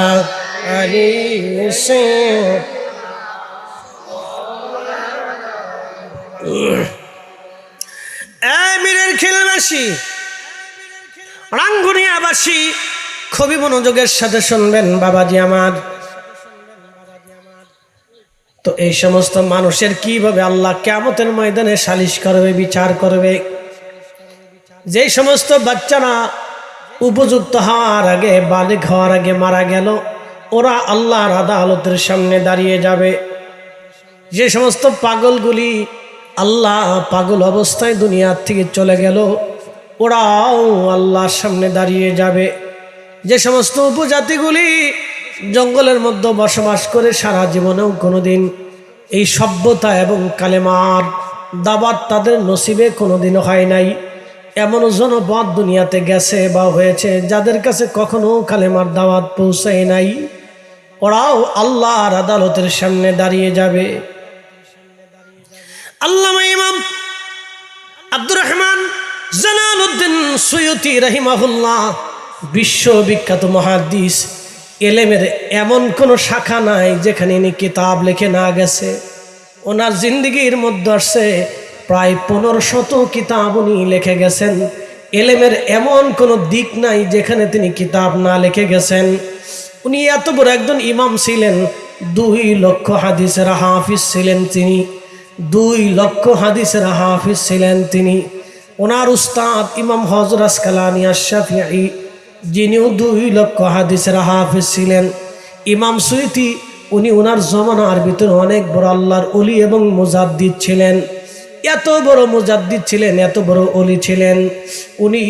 আলি আমিরের খেলবাসী, রাঙ্গুনিয়াবাসী, খুবই মনোযোগের সাথে শুনবেন বাবাজি আমার। তো এই সমস্ত মানুষের কিভাবে আল্লাহ কিয়ামতের ময়দানে সালিশ করবে, বিচার করবে? যে সমস্ত বাচ্চারা উপযুক্ত হওয়ার আগে, বালিগ হওয়ার আগে মারা গেল, ওরা আল্লাহর আদালতের সামনে দাঁড়িয়ে যাবে। যে সমস্ত পাগলগুলি আল্লাহ পাগল অবস্থায় দুনিয়ার থেকে চলে গেল, ওরাও আল্লাহর সামনে দাঁড়িয়ে যাবে। যে সমস্ত উপজাতিগুলি জঙ্গলের মধ্যে বসবাস করে সারা জীবনেও কোনোদিন এই সভ্যতা এবং কালেমার দাবাত তাদের নসিবে কোনোদিনও হয় নাই, এমন জনপদ দুনিয়াতে গেছে বা হয়েছে যাদের কাছে কখনো কালেমার দাওয়াত পৌঁছায় নাই, ওরাও আল্লাহর আদালতের সামনে দাঁড়িয়ে যাবে। আল্লামা ইমাম আব্দুর রহমান জালালউদ্দিন সুয়ুতি রাহিমাহুল্লাহ, বিশ্ববিখ্যাত মুহাদ্দিস, এলেমের এমন কোনো শাখা নাই যেখানে ইনি কিতাব লিখে না গেছে। ওনার জিন্দেগির মধ্যে আসছে প্রায় 1500 কিতাব উনি লিখে গেছেন। এলেমের এমন কোনো দিক নাই যেখানে তিনি কিতাব না লিখে গেছেন। উনি এত বড় একজন ইমাম ছিলেন, 2 লক্ষ হাদিসের হাফিজ ছিলেন তিনি, 2 লক্ষ হাদিসের হাফিজ ছিলেন তিনি। ওনার উস্তাদ ইমাম হযরত আসকালানী আশ-শাফিঈ, যিনিও 2 লক্ষ হাদিসের হাফিজ ছিলেন। ইমাম সুয়ুতি, উনি ওনার জমানার ভিতরে অনেক বড় আল্লাহর ওলি এবং মুজাদ্দিদ ছিলেন। এত বড় মুজাদ্দিদ ছিলেন, এত বড় ওলি ছিলেন। উনি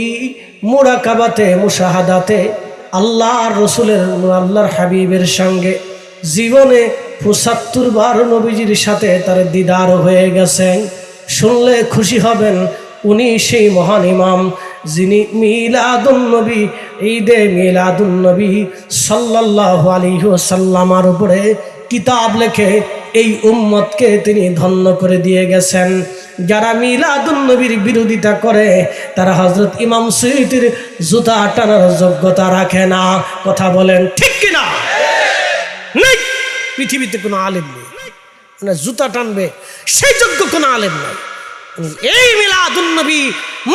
মুরাকাবাতে, মুশাহাদাতে আল্লাহর রসুলের, আল্লাহর হাবিবের সঙ্গে জীবনে ৭৫ বার নবীজির সাথে তার দিদার হয়ে গেছেন। শুনলে খুশি হবেন, উনি সেই মহান ইমাম যিনি মিলাদুন নবী, ঈদে মিলাদুন নবী সাল্লাল্লাহু আলাইহি ওয়াসাল্লামের উপরে কিতাব লিখে এই উম্মতকে তিনি ধন্য করে দিয়ে গেছেন। যারা মিলাদুন নবীর বিরোধিতা করে তারা হযরত ইমাম সুয়ুতির জুতা টানার যোগ্যতা রাখে না। কথা বলেন ঠিক কিনা? নেই, পৃথিবীতে কোনো আলেম নেই মানে জুতা টানবে সেই যোগ্য কোনো আলেম নাই। এই মিলাদুন নবী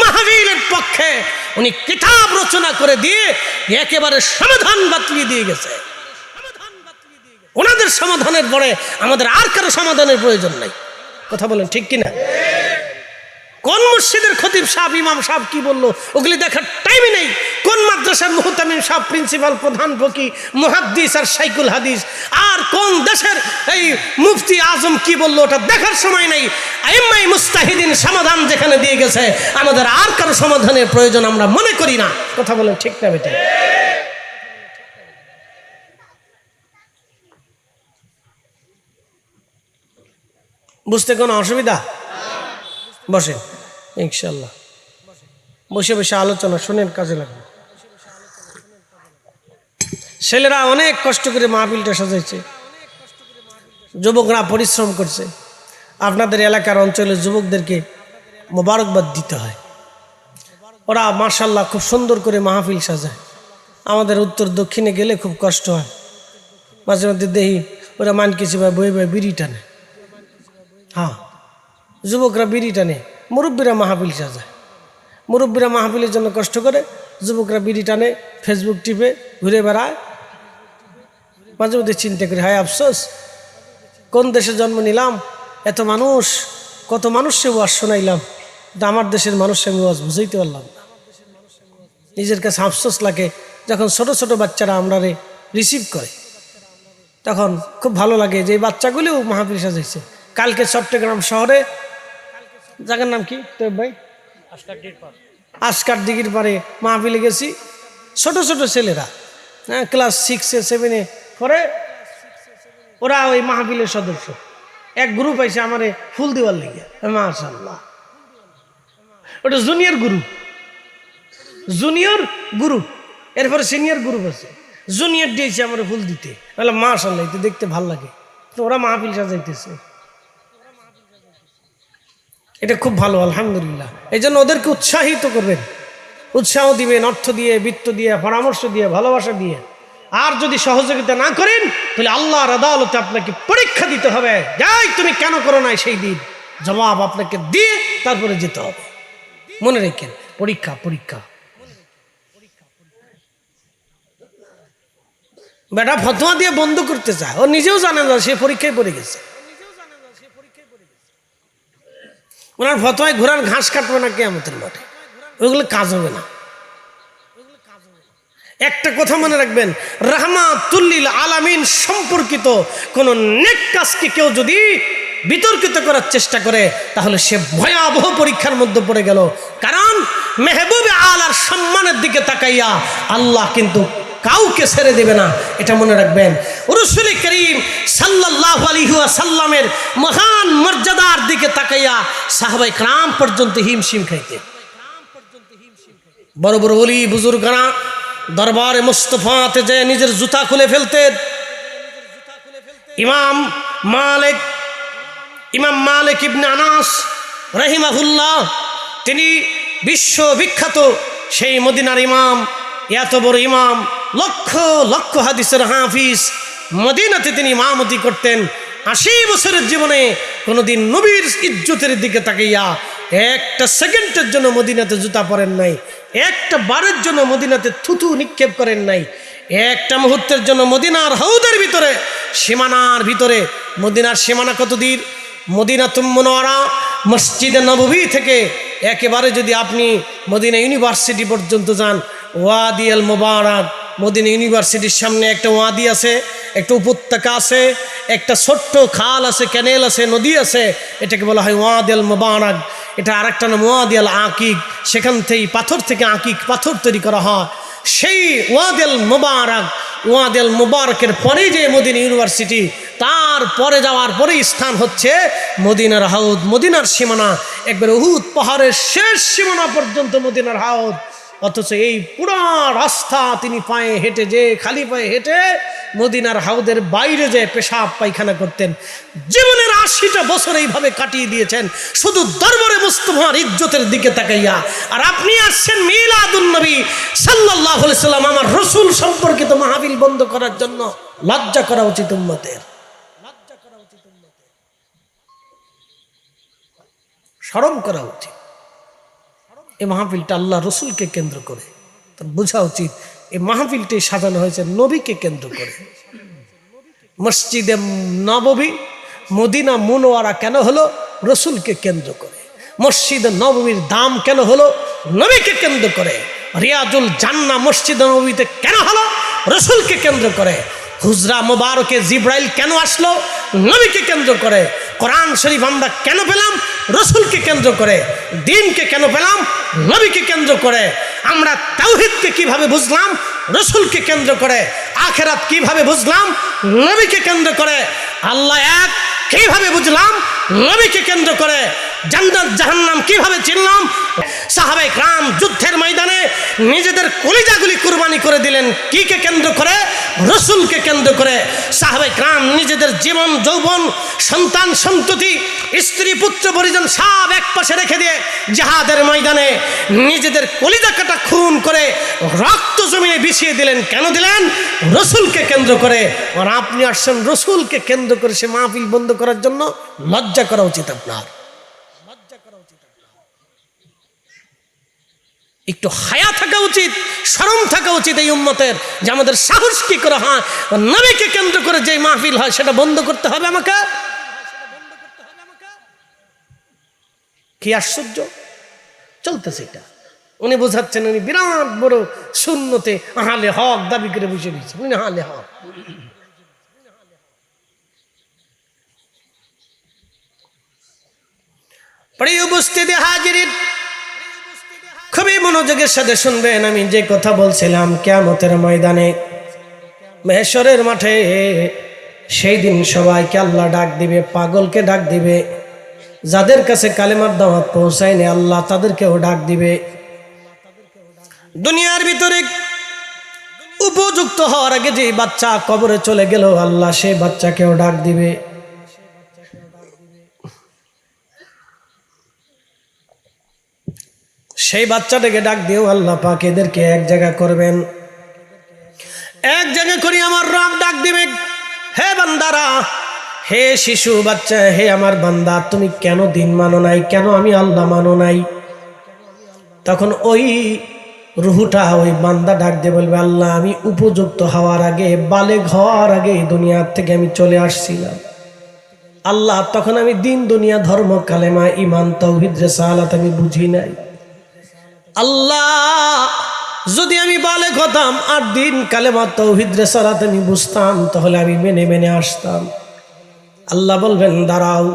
মাহফিলের পক্ষে উনি কিতাব রচনা করে দিয়ে একেবারে সমাধান বাতলিয়ে দিয়ে গেছে। ওনাদের সমাধানের পরে আমাদের আর কারো সমাধানের প্রয়োজন নাই। কথা বলেন ঠিক কিনা? কোন মসজিদের খতিব সাহেব, ইমাম সাহেব কি বললো ওগুলি দেখার টাইমই নেই। কোন মাদ্রাসার মুহতামিম সাহেব, প্রিন্সিপাল, প্রধান ফকি, মুহাদ্দিস আর শাইখুল হাদিস, আর কোন দেশের এই মুফতি আজম কি বললো ওটা দেখার সময় নেই। আইম্মায়ে মুজতাহিদিন সমাধান যেখানে দিয়ে গেছে আমাদের আর কারো সমাধানের প্রয়োজন আমরা মনে করি না। কথা বলেন ঠিক না বেটা? বুঝতে কোনো অসুবিধা? বসেন ইনশাল্লাহ, বসে বসে আলোচনা শুনেন, কাজে লাগবে। ছেলেরা অনেক কষ্ট করে মাহফিলটা সাজাইছে, যুবকরা পরিশ্রম করছে। আপনাদের এলাকার অঞ্চলের যুবকদেরকে মোবারকবাদ দিতে হয়। ওরা মাশাআল্লাহ খুব সুন্দর করে মাহফিল সাজায়। আমাদের উত্তর দক্ষিণে গেলে খুব কষ্ট হয়, মাঝে মধ্যে দেখি ওরা মানকিছি বা বই বই বিড়ি টানে। হ্যাঁ, যুবকরা বিড়ি টানে, মুরব্বীরা মাহফিল সাজায়। মুরব্বীরা মাহফিলের জন্য কষ্ট করে, যুবকরা বিড়ি টানে, ফেসবুক টিপে ঘুরে বেড়ায়। মাঝে মধ্যে চিন্তা করি, হায় আফসোস, কোন দেশে জন্ম নিলাম, এত মানুষ, কত মানুষকে ওয়াজ শোনাইলাম, কিন্তু আমার দেশের মানুষকে আমি ওয়াজ বুঝাইতে পারলাম না। নিজের কাছে আফসোস লাগে। যখন ছোট ছোট বাচ্চারা আমরা রিসিভ করে তখন খুব ভালো লাগে যে এই বাচ্চাগুলিও মাহফিল সাজাইছে। কালকে চট্টগ্রাম শহরে, জায়গার নাম কি তো ভাই, আস্কার দিঘির পারে মাহফিলে গেছি। ছোট ছোট ছেলেরা, হ্যাঁ, ক্লাস 6 7 পরে, ওরা ওই মাহফিলের সদস্য। এক গ্রুপ আইসে আমারে ফুল দেওয়ার লেগে, মাশাআল্লাহ। ওটা জুনিয়র গ্রুপ, জুনিয়র গ্রুপ, এরপরে সিনিয়র গ্রুপ আছে। জুনিয়র দিয়েছে আমার ফুল দিতে, বলে মাশাআল্লাহ, এতে দেখতে ভাল লাগে। তো ওরা মাহফিল সাজাইতেছে, এটা খুব ভালো, আলহামদুলিল্লাহ। এই জন্য ওদেরকে উৎসাহিত করবেন, উৎসাহ দিবেন, অর্থ দিয়ে, বৃত্ত দিয়ে, পরামর্শ দিয়ে, ভালোবাসা দিয়ে। আর যদি সহযোগিতা না করেন তাহলে আল্লাহর আদালতে আপনাকে পরীক্ষা দিতে হবে। যাই তুমি কেন করো নাই, সেই দিন জবাব আপনাকে দিয়ে তারপরে যেতে হবে। মনে রেখেন, পরীক্ষা পরীক্ষা। বেটা ফতোয়া দিয়ে বন্ধ করতে চায়, ও নিজেও জানে না সে পরীক্ষায় পড়ে গেছে। ওনার ফতোয়ায় ঘোড়ার ঘাস কাটবে না কিয়ামতের মাঠে, ওইগুলো কাজ হবে না। একটা কথা মনে রাখবেন, রাহমাতুল লিল আলামিন সম্পর্কিত কোন নেক কাজকে কেউ যদি বিতর্কিত করার চেষ্টা করে তাহলে সে ভয়াবহ পরীক্ষার মধ্যে পড়ে গেল। কারণ মেহবুবে আলার সম্মানের দিকে তাকাইয়া আল্লাহ কিন্তু কাউকে ছেড়ে দেবে না, এটা মনে রাখবেন। রাসূল করিম সাল্লাল্লাহু আলাইহি ওয়াসাল্লামের মহান মর্যাদার দিকে তাকাইয়া সাহাবায়ে কেরাম পর্যন্ত হিমশিম খাইতে। বড় বড় ওলি বুজুর্গরা দরবারে মুস্তাফাতে যে নিজের জুতা খুলে ফেলতেন। ইমাম মালিক ইবনে আনাস রাহিমাহুল্লাহ, তিনি বিশ্ববিখ্যাত সেই মদিনার ইমাম, এত বড় ইমাম, লক্ষ লক্ষ হাদিসের হাফিজ। মদিনাতে তিনি ইমামতি করতেন। 80 বছরের জীবনে কোনোদিন নবীর ইজ্জতের দিকে তাকাইয়া একটা সেকেন্ডের জন্য মদিনাতে জুতা পরেন নাই, একটা বারের জন্য মদিনাতে থুথু নিক্ষেপ করেন নাই। একটা মুহূর্তের জন্য মদিনার হাউদের ভিতরে, সীমানার ভিতরে, মদিনার সীমানা কত দূর? মদিনাতুল মুনাওয়ারা মসজিদে নববী থেকে একেবারে যদি আপনি মদিনা ইউনিভার্সিটি পর্যন্ত যান, ওয়াদি আল মুবারাক, মদিনা ইউনিভার্সিটির সামনে একটা ওয়াদি আছে, একটা উপত্যকা আছে, একটা ছোট্ট খাল আছে, ক্যানেল আছে, নদী আছে, এটাকে বলা হয় ওয়াদি আল মুবারাক। এটা আরেকটা নাম ওয়াদি আল আকিক, সেখান থেকে পাথর থেকে আকিক পাথর তৈরি করা হয়। সেই ওয়াদি আল মুবারাক, ওয়াদি আল মুবারাকের পরেই যে মদিনা ইউনিভার্সিটি, তারপরে যাওয়ার পরেই স্থান হচ্ছে মদিনার হাউদ, মদিনার সীমানা, একবার উহুদ পাহাড়ের শেষ সীমানা পর্যন্ত মদিনার হাউদ। অথচ এই পুরা রাস্তা তিনি পায়ে হেঁটে, যে খালি পায়ে হেঁটে মদিনার হাউদের বাইরে যে পেশাব পায়খানা করতেন। জীবনের 80টা বছর এইভাবে কাটিয়ে দিয়েছেন শুধু দরবারে মুস্তাফার ইজ্জতের দিকে তাকাইয়া। আর আপনি আসছেন মিলাদুন নবী সাল্লাল্লাহু আলাইহি সাল্লাম, আমার রসুল সম্পর্কিত মাহফিল বন্ধ করার জন্য। লজ্জা করা উচিত উম্মতের, শরম করা উচিত। এই মাহফিলটা আল্লাহ রসুলকে কেন্দ্র করে, তার বোঝা উচিত এই মাহফিলটি সাজানো হয়েছে নবীকে কেন্দ্র করে। মসজিদে নববী মদিনা মুনওয়ারা কেন হলো? রসুলকে কেন্দ্র করে। মসজিদে নববীর দাম কেন হলো? নবীকে কেন্দ্র করে। রিয়াজুল জান্নাহ মসজিদে নববীতে কেন হলো? রসুলকে কেন্দ্র করে। হুজরা মুবারকে জিব্রাইল কেন আসলো? নবীকে কেন্দ্র করে। কোরআন শরীফ আমরা কেন পেলাম? রসুলকে কেন্দ্র করে। দ্বীনকে কেন পেলাম? নবীকে কেন্দ্র করে। আমরা তাওহীদকে কিভাবে বুঝলাম? রসুলকে কেন্দ্র করে। আখিরাত কিভাবে বুঝলাম? নবীকে কেন্দ্র করে। আল্লাহ এক কিভাবে বুঝলাম? নবীকে কেন্দ্র করে। জান্নাত জাহান্নাম কিভাবে চিনলাম? সাহাবায়ে কেরাম যুদ্ধের ময়দানে নিজেদের কলিজাগুলি কুরবানি করে দিলেন কিকে কেন্দ্র করে? রসুলকে কেন্দ্র করে। সাহাবায়ে কেরাম নিজেদের জীবন যৌবন সন্তান সন্ততি স্ত্রী পুত্র পরিজন সব এক পাশে রেখে দিয়ে জিহাদের ময়দানে নিজেদের কলিজা কাটা খুন করে রক্ত জমিনে বিছিয়ে দিলেন। কেন দিলেন? রসুলকে কেন্দ্র করে। আর আপনি আসছেন রসুলকে কেন্দ্র করে সে মাহফিল বন্ধ করার জন্য। লজ্জা করা উচিত আপনার, একটু হায়া থাকা উচিত, শরম থাকা উচিত এই উম্মতের, যে আমাদের সাহস কি করে হয় নবীকে কেন্দ্র করে যে মাহফিল হয় সেটা বন্ধ করতে হবে আমাকে। কি আশ্চর্য চলতেছে এটা। উনি বোঝাচ্ছেন উনি বিরাট বড় শূন্যতে আহলে হক দাবি করে বসে দিয়েছেন, উনি আহলে হক। প্রিয় উপস্থিতি হাজিরিন, খুবই মনোযোগের সাথে শুনবেন। আমি যে কথা বলছিলাম কিয়ামতের ময়দানে মাহশরের মাঠে সেই দিন সবাইকে আল্লাহ ডাক দিবে, পাগলকে ডাক দিবে, যাদের কাছে কালেমার দাওয়াত পৌঁছায়নি আল্লাহ তাদেরকেও ডাক দিবে। দুনিয়ার ভিতরে উপযুক্ত হওয়ার আগে যে বাচ্চা কবরে চলে গেল আল্লাহ সেই বাচ্চাকেও ডাক দিবে। সেই বাচ্চাটাকে ডাক দিয়েও আল্লাহ পাক এদেরকে এক জায়গা করবেন। এক জায়গা করে আমার রব ডাক দিবে, হে বান্দারা, হে শিশু বাচ্চা, হে আমার বান্দা, তুমি কেন দিন মানো নাই? কেন আমি আল্লাহ মানো নাই? তখন ওই রুহুটা ওই বান্দা ডাক দিয়ে বলবে, আল্লাহ আমি উপযুক্ত হওয়ার আগে, বালেগ হওয়ার আগে দুনিয়ার থেকে আমি চলে আসছিলাম আল্লাহ। তখন আমি দিন দুনিয়া ধর্ম কালেমা ইমান তাওহীদ রিসালাত আমি বুঝি নাই আল্লাহ। যদি আমি বালেগ হতাম আর দিন কালেমা তাওহীদ রিসালাত আমি বুঝতাম তাহলে আমি মেনে মেনে আসতাম। আল্লাহ বলবেন দাঁড়াও।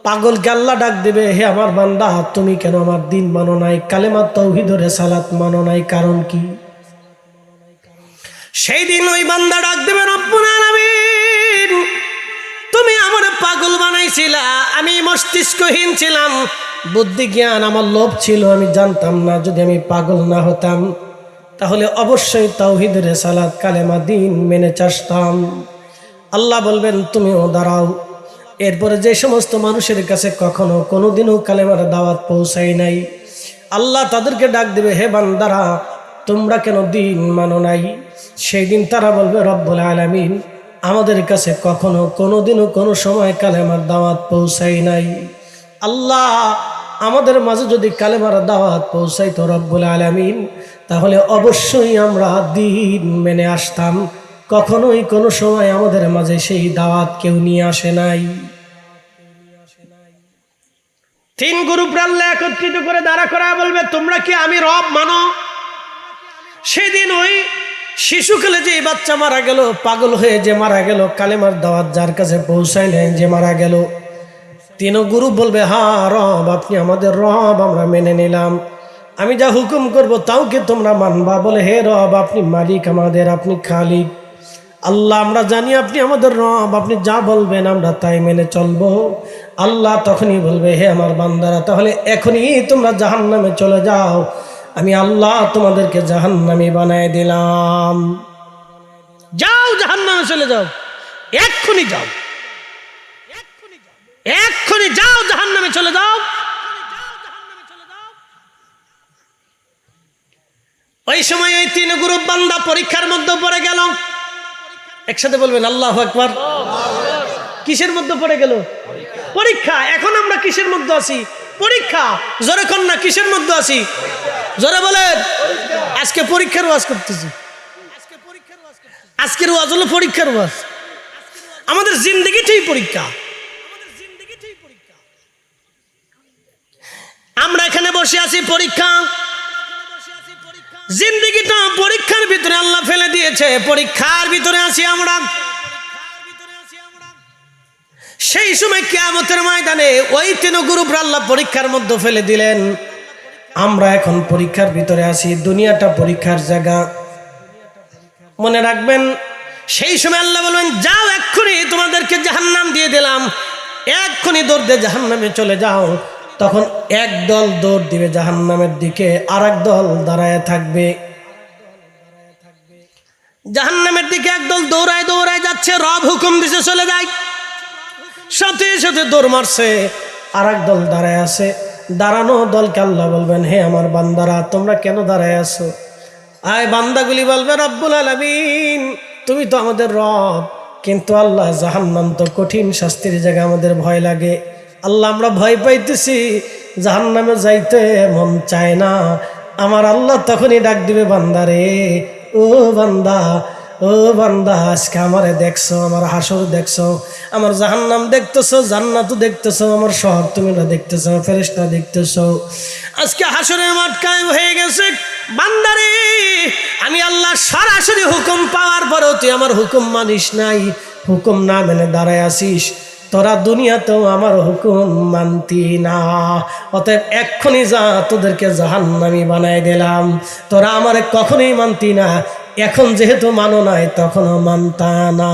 পাগলকে আল্লাহ ডাক দেবে, হে আমার বান্দা, তুমি কেন আমার দিন মানো নাই, কালেমা তাওহীদ ও রিসালাত মানো নাই, কারণ কি? সেই দিন ওই বান্দা ডাক দেবে, রব্বুল আলামিন, তুমি আমার পাগল বানাইছিলা, আমি মস্তিষ্কহীন ছিলাম, বুদ্ধি জ্ঞান আমার লোভ ছিল, আমি জানতাম না। যদি আমি পাগল না হতাম তাহলে অবশ্যই তাওহীদ রিসালাত কালেমা দিন মেনে চাসতাম। আল্লাহ বলবেন তুমিও দাঁড়াও। এরপরে যে সমস্ত মানুষের কাছে কখনো কোনোদিনও কালেমার দাওয়াত পৌঁছায় নাই আল্লাহ তাদেরকে ডাক দেবে, হে বান্দারা, তোমরা কেন দিন মানো নাই? সেই দিন তারা বলবে, রব্বুল আলামিন, আমাদের কাছে কখনো কোনোদিনও কোনো সময় কালেমার দাওয়াত পৌঁছায় নাই। আল্লাহ আমাদের মাঝে যদি কালেমার দাওয়াত পৌঁছাইতো রব্বুল আলামিন, তাহলে অবশ্যই আমরা দিন মেনে আসতাম। কখনোই কোনো সময় আমাদের মাঝে সেই দাওয়াত কেউ নিয়ে আসে নাই। 3 গ্রুপ আল্লাহ একত্রিত করে দাঁড়া করা বলবে, তোমরা কি আমি রব মানো? সেদিন ওই শিশুকালে যে বাচ্চা মারা গেল, পাগল হয়ে যে মারা গেল, কালেমার দাওয়াত যার কাছে পৌঁছাইলেন যে মারা গেল, 3 গ্রুপ বলবে, হ্যাঁ রব, আপনি আমাদের রব, আমরা মেনে নিলাম। আমি যা হুকুম করব তাও কি তোমরা মানবা? বলে, হে রব, আপনি মালিক আমাদের, আপনি খালিক আল্লাহ, আমরা জানি আপনি আমাদের রব, আপনি যা বলবেন আমরা তাই মেনে চলবো। আল্লাহ তখনই বলবে, হে আমার বান্দারা, তাহলে এখনই তোমরা জাহান্নামে চলে যাও, আমি আল্লাহ তোমাদেরকে জাহান্নামী বানায় দিলাম। যাও, জাহান্নামে চলে যাও, এক্ষুনি যাও, এক্ষুনি যাও, জাহান্নামে চলে যাও। ওই সময় ওই 3 গ্রুপ বান্দা পরীক্ষার মধ্যে পড়ে গেল। একসাথে বলবেন আল্লাহু আকবার। কিসের মধ্যে পড়ে গেল? পরীক্ষা। এখন আমরা কিসের মধ্যে আছি? পরীক্ষা। জোরে কোন না, কিসের মধ্যে আছি? জোরে বলেন। আজকে পরীক্ষার ওয়াজ করতেছি। আজকের ওয়াজ হলো পরীক্ষার ওয়াজ। আমাদের জিন্দেগিটাই পরীক্ষা। আমরা এখানে বসে আছি পরীক্ষা। জিন্দেগিটা পরীক্ষার ভিতরে আল্লাহ ফেলে দিয়েছে, পরীক্ষার ভিতরে আছি আমরা। সেই সময় কিয়ামতের ময়দানে ওই 3 গ্রুপ আল্লাহ পরীক্ষার মধ্যে ফেলে দিলেন। আমরা এখন পরীক্ষার ভিতরে আছি। দুনিয়াটা পরীক্ষার জায়গা, মনে রাখবেন। সেই সময় আল্লাহ বলবেন, যাও, এক্ষুনি তোমাদেরকে জাহান্নাম দিয়ে দিলাম, এক্ষুনি দৌড় দিয়ে জাহান্নামে চলে যাও। তখন এক দল দৌড় দিবে জাহান্নামের দিকে, আর এক দল দাঁড়ায় থাকবে। জাহান্নামের দিকে একদল দৌড়ায় দৌড়ায় যাচ্ছে, রব হুকুম দিছে চলে যায়, সাথে সাথে দৌড় মারছে। আর এক দল দাঁড়ায় আছে। দাঁড়ানো দলকে আল্লাহ বলবেন, হে আমার বান্দারা, তোমরা কেন দাঁড়ায় আছো? আয় বান্দাগুলি বলবে, রব্বুল আলামিন, তুমি তো আমাদের রব, কিন্তু আল্লাহ জাহান্নাম তো কঠিন শাস্তির জায়গা, আমাদের ভয় লাগে। আল্লাহ, আমরা ভয় পাইতেছি, জাহান্নামে যাইতে মন চায় না। আমার আল্লাহ তখনই ডাক দিবে, বান্দারে, ও বান্দা, ও বান্দা, আজকে আমারে দেখছো, আমার হাসর দেখছো, আমার জাহান্নাম দেখতেছো, জান্নাতও দেখতেছো, আমার শহর তুমি না দেখতেছো, ফেরেশতা দেখতেছো। আজকে হাসরের মাঠ কায়েম হয়ে গেছে। বান্দারে, আমি আল্লাহ সরাসরি হুকুম পাওয়ার পরেও তুই আমার হুকুম মানিস নাই, হুকুম না মেনে দাঁড়ায় আসিস। তোরা দুনিয়াতেও আমার হুকুম মানতি না, অতএব এক্ষুনি যা, তোদেরকে জাহান্নামী বানায় দিলাম। তোরা আমারে কখনোই মানতি না, এখন যেহেতু মানো নাই, তখনও মানতা না।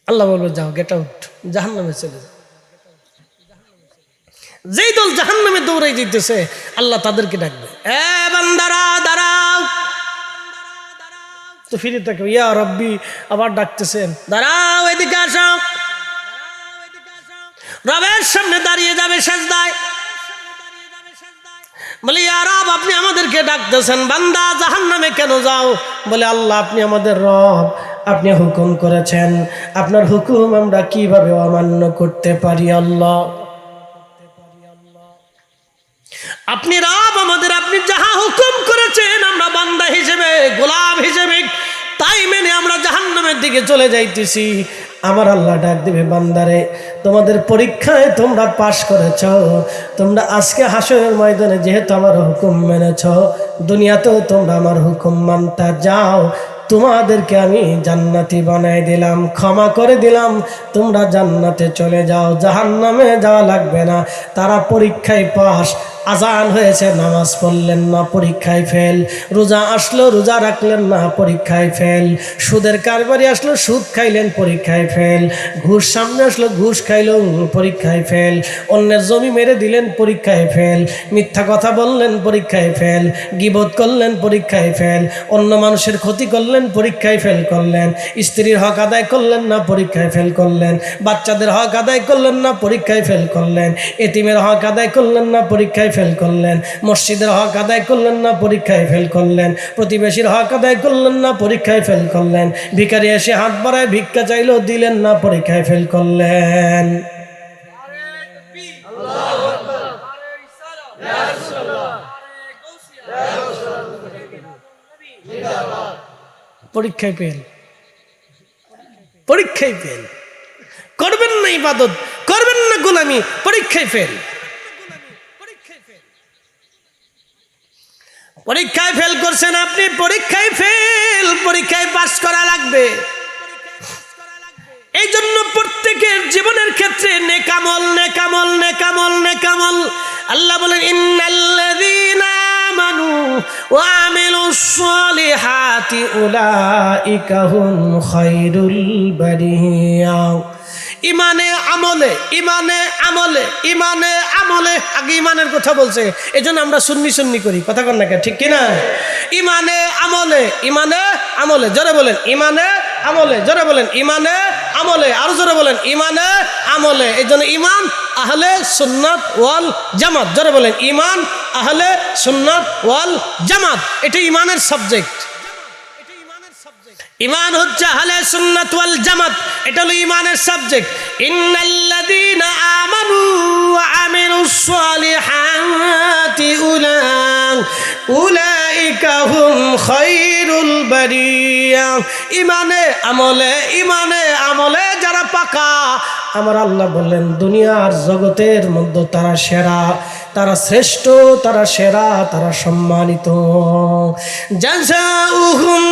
আল্লাহ বলবে, যাও, গেট আউট, জাহান্নামে চলে যাও। যেই দল জাহান্নামে দৌড়াই যেতেছে, আল্লাহ তাদেরকে ডাকবে, এ বান্দারা দাঁড়াও। তো ফিরে থাকে, ইয়া রব্বি, আবার ডাকতেছেন, দাঁড়াও, এদিকে আসো। রবের সামনে দাঁড়িয়ে যাবে সেজদায়, বলে, ইয়া রব, আপনি আমাদেরকে ডাকতেছেন, বান্দা জাহান্নামে কেন যাও? বলে, আল্লাহ, আপনি আমাদের রব, আপনি হুকুম করেছেন, আপনার হুকুম আমরা কিভাবে অমান্য করতে পারি? আল্লাহ, আপনি রব আমাদের, আপনি যাহা হুকুম করেছেন আমরা বান্দা হিসেবে, গোলাম হিসেবে তাই মেনে আমরা জাহান্নামের দিকে চলে যাইতেছি। আমার আল্লাহ ডাক দিবে, বান্দারে, তোমাদের পরীক্ষায় তোমরা পাশ করেছ, তোমরা আজকে হাসরের ময়দানে যেহেতু আমার হুকুম মেনেছ, দুনিয়াতেও তোমরা আমার হুকুম মানতা, যাও, তোমাদেরকে আমি জান্নাতি বানাই দিলাম, ক্ষমা করে দিলাম, তোমরা জান্নাতে চলে যাও, জাহান্নামে যাওয়া লাগবে না। তারা পরীক্ষায় পাস, আজান হয়েছে, নামাজ পড়লেন না, পরীক্ষায় ফেল, রোজা আসলো, রোজা রাখলেন না, পরীক্ষায় ফেল, সুদের কারবারি আসলো, সুদ খাইলেন, পরীক্ষায় ফেল, ঘুষ সামনে আসলো, ঘুষ খাইল, পরীক্ষায় ফেল, অন্যের জমি মেরে দিলেন, পরীক্ষায় ফেল, মিথ্যা কথা বললেন, পরীক্ষায় ফেল, গীবত করলেন, পরীক্ষায় ফেল, অন্য মানুষের ক্ষতি করলেন, পরীক্ষায় ফেল করলেন, স্ত্রীর হক আদায় করলেন না, পরীক্ষায় ফেল করলেন, বাচ্চাদের হক আদায় করলেন না, পরীক্ষায় ফেল করলেন, এতিমের হক আদায় করলেন না, পরীক্ষায় ফেল করলেন, মসজিদের হক আদায় করলেন না, পরীক্ষায় ফেল করলেন, প্রতিবেশীর হক আদায় করলেন না, পরীক্ষায় ফেল করলেন, ভিখারি এসে হাত বাড়ায় ভিক্ষা চাইলেও দিলেন না, পরীক্ষায় ফেল করলেন। পরীক্ষায় ফেল, পরীক্ষায় ফেল। করবেন না ইবাদত, করবেন না গোলামি, পরীক্ষায় ফেল। পরীক্ষায় ফেল করছেন আপনি, পরীক্ষায় ফেল, পরীক্ষায় পাস করা লাগবে। এই জন্য প্রত্যেকের জীবনের ক্ষেত্রে নেকামল, নেকামল, নেকামল, নেকামল। আল্লাহ বলেন ইন্নাল্লাযীনা আমানু ওয়া আমিলুস সালিহাতি উলাইকা হুম খায়রুল বারিয়া। ইমানে আমলে, ইমানে আমলে, ইমানে আমলে, আগে ইমানের কথা বলছে, এই জন্য আমরা সুন্নি সুন্নি করি, কথা কন না কে, ঠিক কিনা? ইমানে আমলে, ইমানে আমলে, জোরে বলেন ইমানে আমলে, জোরে বলেন ইমানে আমলে, আরো জোরে বলেন ইমানে আমলে। এই জন্য ইমান আহলে সুন্নাত ওয়াল জামাত, জোরে বলেন ইমান আহলে সুন্নাত ওয়াল জামাত। এটা ইমানের সাবজেক্ট। ইমান হচ্ছে আহলে সুন্নাত ওয়াল জামাত, এটা হলো ইমানের সাবজেক্ট। ইন্নাল্লাযীনা আমানু ওয়া আমিলুস সালিহাতি উলাইকা হুম খায়রুল বারিয়া। ইমানে আমলে, ইমানে আমলে যারা পাকা, আমার আল্লাহ বললেন দুনিয়ার জগতের মধ্যে তারা সেরা, তারা শ্রেষ্ঠ, তারা সেরা, তারা সম্মানিত। জাযাউহুম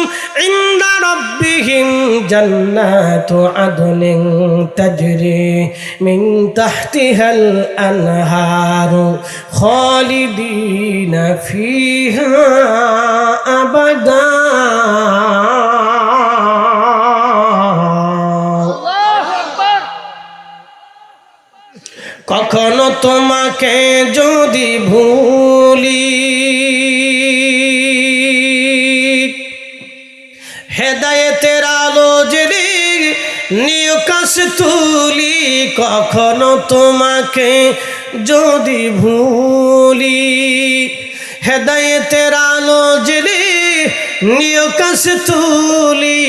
ইনদা রাব্বিহিম জান্নাতু আদনিন তাজরি মিন তাহতিহাল আনহারু খালিদিনা ফিহা আবাদা। কখনো তোমাকে যদি ভুলি, হেদায়েতের আলো জেলে নিয়কাশ তুলি। কখনো তোমাকে যদি ভুলি, হেদায়েতের আলো জেলে নিয়কাশ তুলি।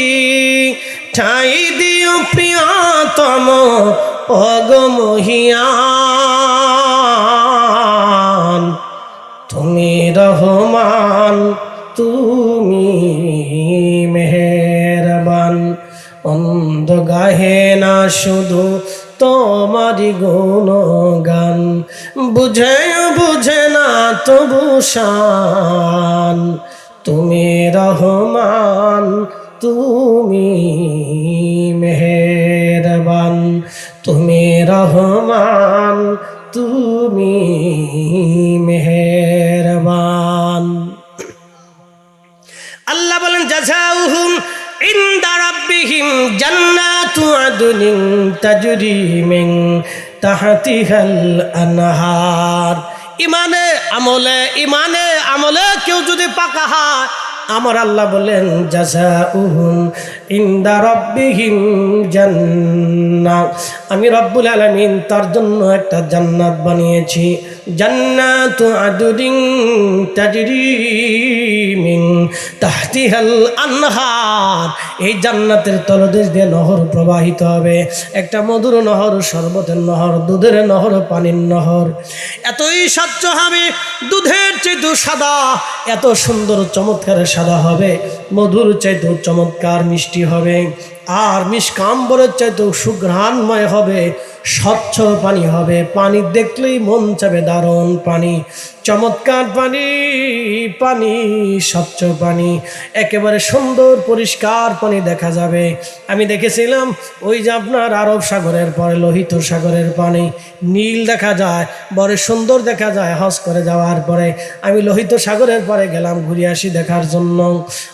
ঠাই দিও প্রিয়তম অগমহিয়ান, তুমি রহমান, তুমি মেহেরবান। অন্ধ গাহে না শুধু তোমারি গুণগান, বুঝে বুঝে না তবু শান। তুমি রহমান, তুমি মেহেরবান, তুমি রহমান, তুমি মেহেরবান। আল্লাহ বলেন জাযাউহুম ইনদা রাব্বিহিম জান্নাতু আদনিন তাজরি মিন তাহতিহাল আনহার। ইমানে আমলে, ইমানে আমলে কেউ যদি পাকা হয়, আমার আল্লাহ বলেন জাযাউহুম ইনদা রাব্বিহিম জান্নাত, আমি রব্বুল আলামিন তার জন্য একটা জান্নাত বানিয়েছি। জান্নাতু আদনিন তাজরি মিন তাহতিহাল আনহার। এই জান্নাতের তলদেশ দিয়ে নহর প্রবাহিত হবে, একটা মধুর নহর, শরবতের নহর, দুধের নহর, পানির নহর। এতই স্বচ্ছ হবে, দুধের চাইতে সাদা, এত সুন্দর চমৎকার সাদা হবে, মধুর চাইতে চমৎকার মিষ্টি হবে, আর মিষ্কাম্বরের চাইতে সুঘ্রাণময় হবে, স্বচ্ছ পানি হবে। পানি দেখলেই মন চাবে দারুণ পানি, চমৎকার পানি, পানি স্বচ্ছ পানি, একেবারে সুন্দর পরিষ্কার পানি দেখা যাবে। আমি দেখেছিলাম ওই যে আপনার আরব সাগরের পরে লোহিত সাগরের পানি নীল দেখা যায়, বড় সুন্দর দেখা যায়। হজ করে যাওয়ার পরে আমি লোহিত সাগরের পরে গেলাম ঘুরে আসি দেখার জন্য।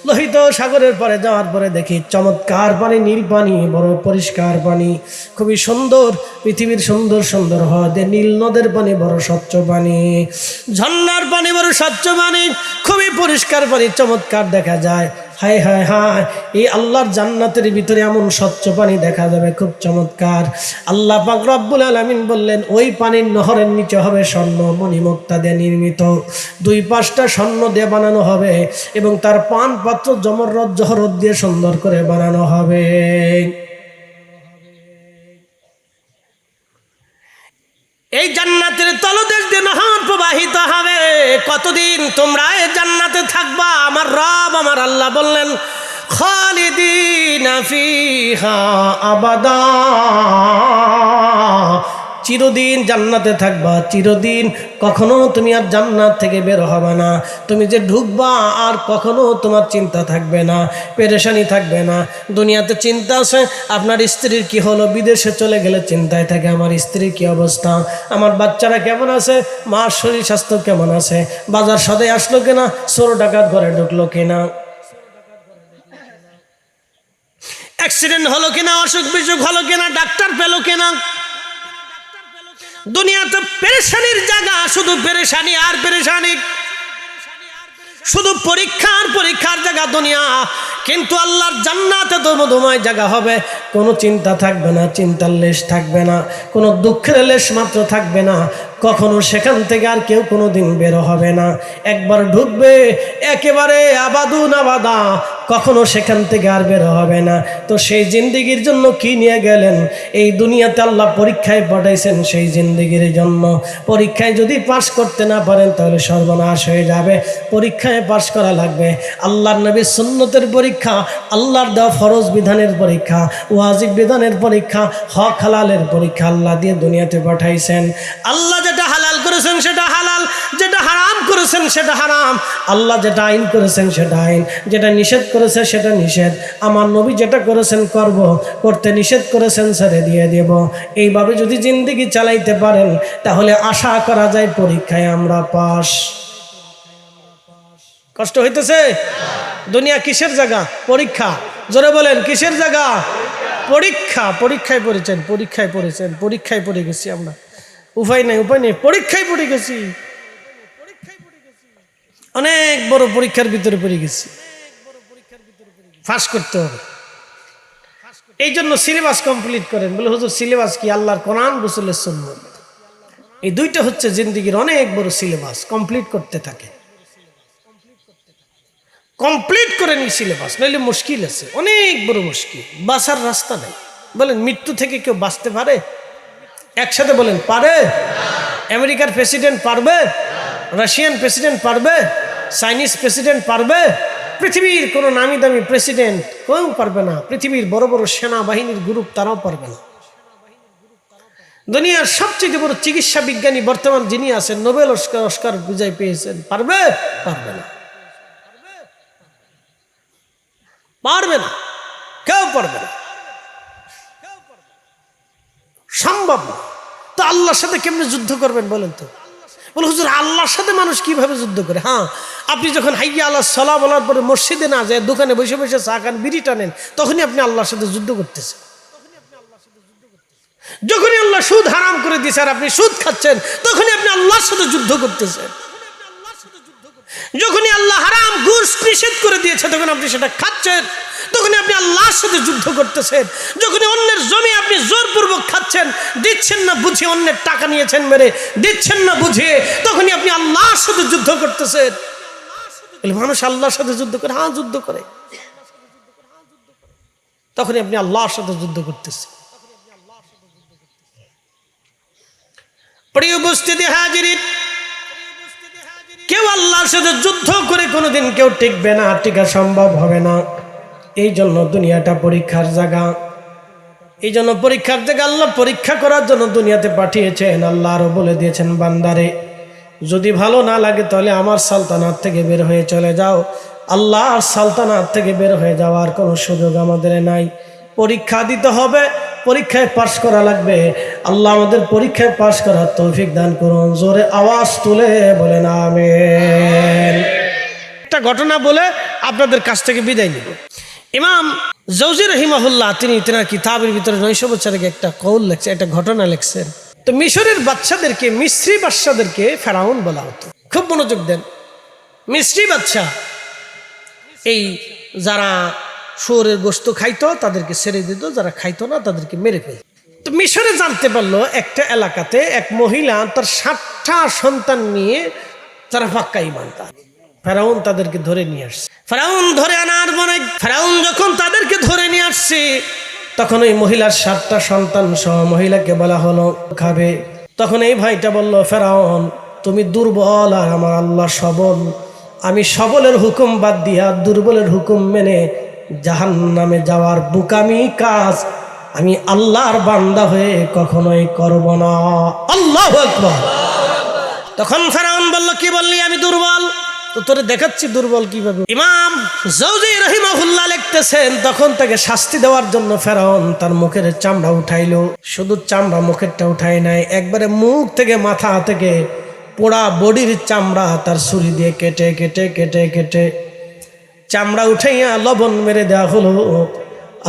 লোহিত সাগরের পরে যাওয়ার পরে দেখি চমৎকার পানি, নীল পানি, বড় পরিষ্কার পানি, খুবই সুন্দর। পৃথিবীর সুন্দর সুন্দর হ্রদে নীল নদের পানি বড় স্বচ্ছ পানি, ঝর্ণার পানি বড় স্বচ্ছ পানি, খুবই পরিষ্কার পানি, চমৎকার দেখা যায়। হায় হায় হায়, এই আল্লাহর জান্নাতের ভিতরে এমন স্বচ্ছ পানি দেখা যাবে, খুব চমৎকার। আল্লাহ পাক রব্বুল আলামিন বললেন ওই পানির নহরের নিচে হবে স্বর্ণ মণিমুক্তা দিয়ে নির্মিত, 2-5টা স্বর্ণ দিয়ে বানানো হবে, এবং তার পান পাত্র জমররদ জহরত দিয়ে সুন্দর করে বানানো হবে। এই জান্নাতের তলদেশ দিয়ে নহর প্রবাহিত হবে। কতদিন তোমরা এই জান্নাতে থাকবা? আমার রব, আমার আল্লাহ বললেন খালিদিনা ফিহা আবাদা, চিরদিন জান্নাতে থাকবা, চিরদিন কখনো তুমি আর জান্নাত থেকে বের হবে না। তুমি যে ঢুকবা আর কখনো তোমার চিন্তা থাকবে না, পেরেশানি থাকবে না। দুনিয়াতে চিন্তা আছে, আপনার স্ত্রীর কি হলো, বিদেশে চলে গেলে চিন্তায় থাকে আমার স্ত্রীর কি অবস্থা, আমার বাচ্চারা কেমন আছে, মার শরীর স্বাস্থ্য কেমন আছে, বাজার সদাই আসলো কিনা, চোর ডাকাত ঘরে ঢুকলো কিনা, অ্যাক্সিডেন্ট হলো কিনা, অসুখ বিসুখ হলো কিনা, ডাক্তার পেলো কিনা। দুনিয়াতে পেরেশানির জায়গা, শুধু পেরেশানি আর পেরেশানি, শুধু পরীক্ষা আর পরীক্ষার জায়গা দুনিয়া। কিন্তু আল্লাহর জান্নাতে তো মধুময় জায়গা হবে, কোনো চিন্তা থাকবে না, চিন্তার লেশ থাকবে না, কোনো দুঃখের লেশ মাত্র থাকবে না। কখনো সেখান থেকে আর কেউ কোনো দিন বেরো হবে না। একবার ঢুকবে একেবারে আবাদুন আবাদা, কখনো সেখান থেকে আর বেরো হবে না। তো সেই জিন্দিগির জন্য কি নিয়ে গেলেন? এই দুনিয়াতে আল্লাহ পরীক্ষায় পাঠাইছেন সেই জিন্দিগির জন্য। পরীক্ষায় যদি পাশ করতে না পারেন তাহলে সর্বনাশ হয়ে যাবে। পরীক্ষায় পাশ করা লাগবে। আল্লাহর নবীর সুন্নতের পরীক্ষা, আল্লাহর দেওয়া ফরজ বিধানের পরীক্ষা, ওয়াজিব বিধানের পরীক্ষা, হক হালালের পরীক্ষা আল্লাহ দিয়ে দুনিয়াতে পাঠাইছেন। আল্লাহ যেটা হালাল করেছেন সেটা হালাল, যেটা হারাম করেছেন সেটা হারাম। আল্লাহ যেটা আইন করেছেন সেটা আইন, যেটা নিষেধ করেছে সেটা নিষেধ। আমার নবী যেটা করেছেন করব, করতে নিষেধ করেছেন ছেড়ে দিয়ে দেব। এইভাবে যদি জিন্দেগি চালাইতে পারেন তাহলে আশা করা যায় পরীক্ষায় আমরা পাস। কষ্ট হইতেছে? দুনিয়া কিসের জায়গা? পরীক্ষা। জোরে বলেন কিসের জায়গা? পরীক্ষা। পরীক্ষায় পড়েছেন, পরীক্ষায় পড়েছেন, পরীক্ষায় পড়ে গেছি আমরা। উপায় নাই, উপায় নেই, পরীক্ষায় পড়ে গেছি। অনেক বড় পরীক্ষার ভিতরে পড়ে গেছি, পাস করতে হবে। এই জন্য সিলেবাস কমপ্লিট করেন। বলে হুজুর সিলেবাস কি? আল্লাহর কোরআন, রাসূলের সুন্নাত, এই দুইটা হচ্ছে জিন্দেগির অনেক বড় সিলেবাস। কমপ্লিট করতে থাকে, কমপ্লিট করেন এই সিলেবাস, নইলে মুশকিল আছে, অনেক বড় মুশকিল। বাঁচার রাস্তা নেই। বলেন মৃত্যু থেকে কেউ বাঁচতে পারে? একসাথে বলেন পারে? আমেরিকার প্রেসিডেন্ট পারবে? রাশিয়ান প্রেসিডেন্ট পারবে? চাইনিজ প্রেসিডেন্ট পারবে? পৃথিবীর কোনো নামি দামি প্রেসিডেন্ট কেউ পারবে না। পৃথিবীর বড় বড় সেনাবাহিনীর গ্রুপ তারাও পারবে না। দুনিয়ার সবচেয়ে বড় চিকিৎসা বিজ্ঞানী বর্তমান যিনি আছেন, নোবেল অস্কার বিজয় পেয়েছেন, পারবে? পারবে না, পারবে না, কেউ পারবে না, সম্ভব না। তো আল্লাহর সাথে কেমনে যুদ্ধ করবেন বলেন তো? বলে হুজুর আল্লাহর সাথে মানুষ কিভাবে যুদ্ধ করে? হ্যাঁ, আপনি যখন হাইয়া আল্লাহ সালাহ বলার পরে মসজিদে না যায়, দোকানে বসে বসে চা খান, বিড়ি টানেন, তখনই আপনি আল্লাহর সাথে যুদ্ধ করতেছেন। যখনই আল্লাহ সুদ হারাম করে দিয়েছে আর আপনি সুদ খাচ্ছেন, তখনই আপনি আল্লাহর সাথে যুদ্ধ করতেছেন। যখনই আল্লাহ হারাম ঘুষ নিষেধ করে দিয়েছে তখন আপনি সেটা খাচ্ছেন, তখনই আপনি আল্লাহর সাথে যুদ্ধ করতেছেন। যখনই অন্যের জমি আপনি জোরপূর্বক খাচ্ছেন, দিচ্ছেন না বুঝিয়ে, অন্যের টাকা নিয়েছেন মেরে, দিচ্ছেন না বুঝিয়ে, তখনই আপনি আল্লাহর সাথে যুদ্ধ করতেছেন। মানুষ আল্লাহর সাথে যুদ্ধ করে? হ্যাঁ, যুদ্ধ করে। তখনই আপনি আল্লাহর সাথে যুদ্ধ করতেছেন। প্রিয় উপস্থিতি হাজিরিন, কেউ আল্লাহর সাথে যুদ্ধ করে কোনোদিন কেউ টিকবে না, টিকা সম্ভব হবে না। এই জন্য দুনিয়াটা পরীক্ষার জায়গা। এই জন্য পরীক্ষার জায়গা। আল্লাহ পরীক্ষা করার জন্য দুনিয়াতে পাঠিয়েছেন। আল্লাহ আরো বলে দিয়েছেন, বান্দারে যদি ভালো না লাগে তাহলে আমার সালতানাত থেকে বের হয়ে চলে যাও। আল্লাহর সালতানাত থেকে বের হয়ে যাওয়ার কোনো সুযোগ আমাদের নাই। পরীক্ষা দিতে হবে, পরীক্ষায় পাশ করা লাগবে। আল্লাহ আমাদের পরীক্ষায় পাশ করার তৌফিক দান করুন। জোরে আওয়াজ তুলে বলেন আমিন। একটা ঘটনা বলে আপনাদের কাছ থেকে বিদায় নিব। ইমাম জৌজি রহিমাহুল্লাহ তিনি তেনার কিতাবের ভিতরে 900 বছর আগে একটা কৌল লেখছেন, একটা ঘটনা লিখছেন। তো মিশরের বাচ্চাদেরকে, মিস্রি বাচ্চাদেরকে ফেরাউন বলা হতো। খুব মনোযোগ দেন। মিস্রি বাচ্চা, এই যারা শুয়োরের গোশত খাইতো তাদেরকে ছেড়ে দিত, যারা খাইতো না তাদেরকে মেরে ফেলত। তো মিশরে জানতে পারলো একটা এলাকাতে এক মহিলা তার 60টা সন্তান নিয়ে তারা পাক্কা ঈমানদার। ফেরাউন তাদেরকে ধরে নিয়ে আসছে। ফেরাউন ধরে আনার পরে ফেরাউন যখন তাদেরকে ধরে নিয়ে আসছে, তখন ওই মহিলার 7টা সন্তান সহ মহিলাকে বলা হলো খাবে। তখন এই ভাইটা বলল, ফেরাউন তুমি দুর্বল আর আমার আল্লাহ সবল। আমি সবলের হুকুম বাদ দিয়া দুর্বলের হুকুম মেনে জাহান্নামে যাওয়ার বোকামি কাজ আমি আল্লাহর বান্দা হয়ে কখনোই করব না। আল্লাহু আকবার। তখন ফেরাউন বলল, কি বললি? আমি দুর্বল? তো তোরে দেখাচ্ছি দুর্বল কিভাবে। ইমাম জাওজি রাহিমাহুল্লাহ লিখতেছেন, তখন তাকে শাস্তি দেওয়ার জন্য ফেরাউন তার মুখের চামড়া উঠাইলো। শুধু চামড়া মুখেরটা উঠাই নাই, একবারে মুখ থেকে মাথা থেকে পোড়া বডির চামড়া তার ছুরি দিয়ে কেটে কেটে কেটে কেটে চামড়া উঠাইয়া লবণ মেরে দেওয়া হলো।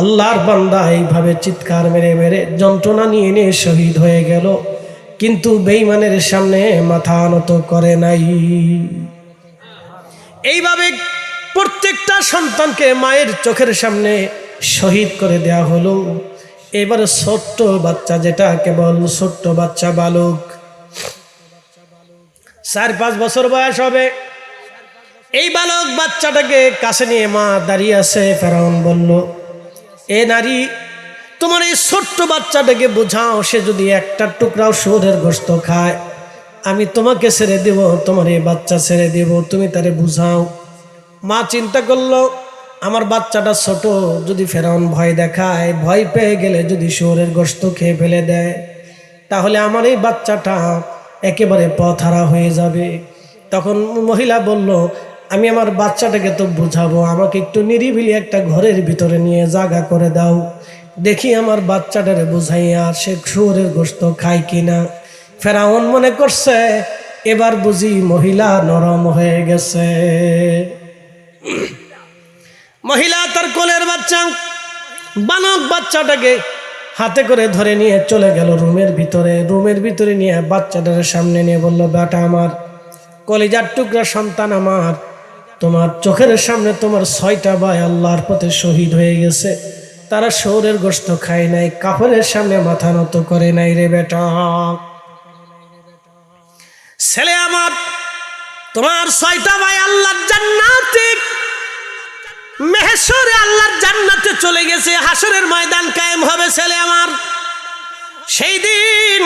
আল্লাহর বান্দা এইভাবে চিৎকার মেরে মেরে যন্ত্রণা নিয়ে নিয়ে শহীদ হয়ে গেল, কিন্তু বেঈমানের সামনে মাথা নত করে নাই। এইভাবে প্রত্যেকটা সন্তানকে মায়ের চোখের সামনে শহীদ করে দেয়া হলো। এবারে ছোট্ট বাচ্চা, যেটা কেবল ছোট্ট বাচ্চা বালক, 4-5 বছর বয়স হবে, এই বালক বাচ্চাটাকে কাছে নিয়ে মা দাঁড়িয়ে আছে। ফেরাউন বলল, এ নারী, তোমার এই ছোট্ট বাচ্চাটাকে বোঝাও, সে যদি একটা টুকরাও শুয়োরের গোশত খায় আমি তোমাকে ছেড়ে দেব, তোমার এই বাচ্চা ছেড়ে দেব, তুমি তারে বুঝাও। মা চিন্তা করলো, আমার বাচ্চাটা ছোট, যদি ফেরাউন ভয় দেখায়, ভয় পেয়ে গেলে যদি শুয়োরের গোশত খেয়ে ফেলে দেয়, তাহলে আমার এই বাচ্চাটা একেবারে পথহারা হয়ে যাবে। তখন মহিলা বলল, আমি আমার বাচ্চাটাকে তো বুঝাবো, আমাকে একটু নিরিবিলি একটা ঘরের ভিতরে নিয়ে জায়গা করে দাও, দেখি আমার বাচ্চাটারে বুঝাইয়া সে শুয়োরের গোশত খায় কিনা। ফেরাউন মনে করছে এবার বুঝি মহিলা নরম হয়ে গেছে। মহিলা তার কোলের বাচ্চা বালক বাচ্চাটাকে হাতে করে ধরে নিয়ে চলে গেল রুমের ভিতরে। রুমের ভিতরে নিয়ে বাচ্চাটার সামনে নিয়ে বলল, বেটা আমার, কলিজার টুকরা সন্তান আমার, তোমার চোখের সামনে তোমার 6টা ভাই আল্লাহর পথে শহীদ হয়ে গেছে, তারা শুয়োরের গোশত খায় নাই, কাফেরের সামনে মাথা নত করে নাই রে বেটা। ছেলে আমার, তোমার 6টা ভাই আল্লাহর জান্নাতে, মেহেশ্বরে আল্লাহর জান্নাতে চলে গেছে, হাসরের ময়দান কায়েম হবে ছেলে আমার। সেই দিন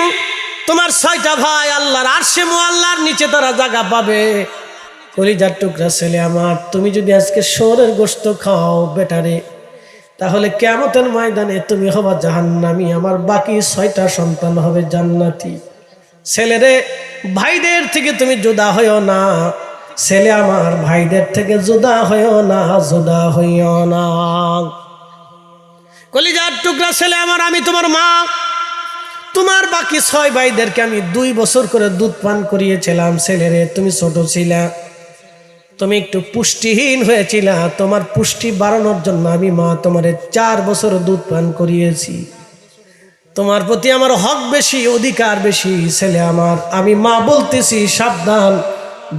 তোমার 6টা ভাই আল্লাহর আরশে মুআল্লার নিচে তারা জায়গা পাবে। কলিজার টুকরা ছেলে আমার, তুমি যদি আজকে শুয়োরের গোশত খাও বেটারে, তাহলে কিয়ামতের ময়দানে তুমি হবা জাহান্নামী, আমার বাকি 6টা সন্তান হবে জান্নাতি। ছেলেরে, ভাইদের থেকে তুমি জুদা হইও না, ছেলে আমার, ভাইদের থেকে জুদা হইও না, জুদা হইও না। কলিজার টুকরা ছেলে আমার, আমি তোমার মা, তোমার বাকি 6 ভাইদেরকে আমি 2 বছর করে দুধ পান করিয়েছিলাম। ছেলেরে, তুমি ছোট ছিলা, তুমি একটু পুষ্টিহীন হয়েছিলা, তোমার পুষ্টি বাড়ানোর জন্য আমি মা তোমারে 4 বছর দুধ পান করিয়েছি। তোমার প্রতি আমার হক বেশি, অধিকার বেশি। ছেলে আমার, আমি মা বলতেছি, সাবধান,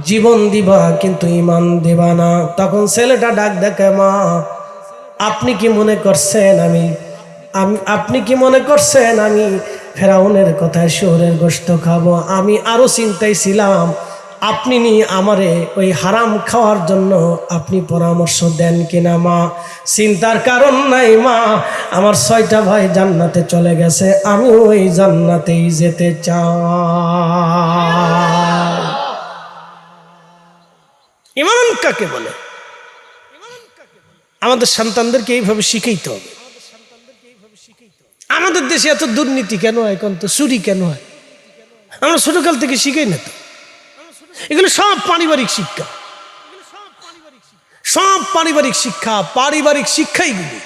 জীবন দিবা কিন্তু ঈমান দিবা না। তখন ছেলেটা ডাক দেখে, মা আপনি কি মনে করছেন আপনি কি মনে করছেন আমি ফেরাউনের কথায় শুয়োরের গোশত খাবো? আমি আরো চিন্তায় ছিলাম, আপনি আমারে ওই হারাম খাওয়ার জন্য আপনি পরামর্শ দেন কিনা। মা, চিন্তার কারণ নাই মা, আমার 6টা ভাই জান্নাতে চলে গেছে, আমি ওই জান্নাতেই যেতে চাই। ঈমান কাকে বলে? আমাদের সন্তানদেরকে এইভাবে শিখাইতে হবে। আমাদের দেশে এত দুর্নীতি কেন হয়, এখন তো চুরি কেন হয়? আমরা ছোটকাল থেকে শিখাই না তো। এগুলো সব পারিবারিক শিক্ষা, সব পারিবারিক শিক্ষা, পারিবারিক শিক্ষাইগুলি।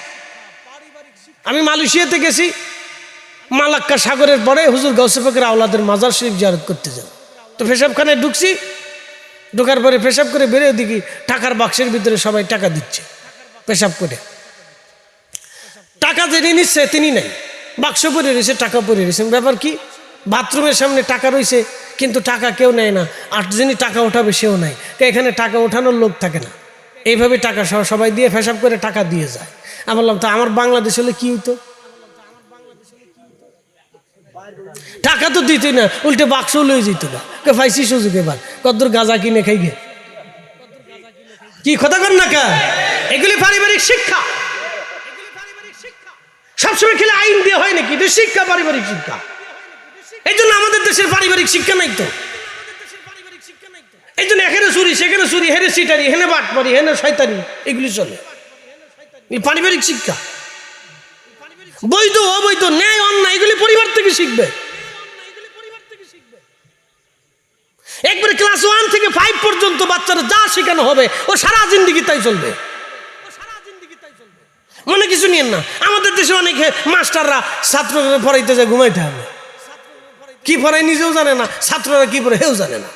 আমি মালয়েশিয়াতে গেছি, মালাক্কা সাগরের পরে হুজুর গাউসে পাকের আওলাদের মাজার শরীফ জিয়ারত করতে যাব। তো পেশাবখানায় ঢুকছি, ঢোকার পরে পেশাব করে বেরিয়ে দেখি টাকার বাক্সের ভিতরে সবাই টাকা দিচ্ছে পেশাব করে। টাকা যিনি নিচ্ছে তিনি নাই, বাক্স পরে রয়েছে, টাকা পরে রয়েছে। ব্যাপার কি? বাথরুমের সামনে টাকা রয়েছে কিন্তু টাকা কেউ নেয় না, আর যিনি টাকা ওঠাবে সেও নাই। এখানে টাকা ওঠানোর লোক থাকে না, এইভাবে টাকা সবাই দিয়ে পেশাব করে টাকা দিয়ে যায়। আমি বললাম, তা আমার বাংলাদেশ হলে কি হইতো? টাকা তো দিতই না, উল্টে বাক্স লয়ে যেত না। পাইছি সুযোগ, এবার কদ্দুর গাঁজা কিনে খাই গে। কি কথা কর না কা? এগুলি পারিবারিক শিক্ষা। সবসময় খেলে আইন দিয়ে হয় নাকি? এটা শিক্ষা, পারিবারিক শিক্ষা। এই জন্য আমাদের দেশের পারিবারিক শিক্ষা নাই তো। এই জন্য এখানে চুরি, সেখানে চুরি, হেনে সিটারি, হেনে বাটমারি, হেনে শয়তানি, এগুলি চলে। এই পারিবারিক শিক্ষা, বৈধ অবৈধ ন্যায় অন্যায় এগুলি পরিবার থেকে শিখবে। একবারে ক্লাস 1 থেকে 5 পর্যন্ত বাচ্চারা যা শেখানো হবে ও সারা জিন্দেগি তাই চলবে, মনে কিছু নিয়েন না। আমাদের দেশে অনেক মাস্টাররা ছাত্ররা পড়াইতে যায় ঘুমাইতে হবে, কি পড়াই নিজেও জানে না, ছাত্ররা কি পড়ে হেও জানে না।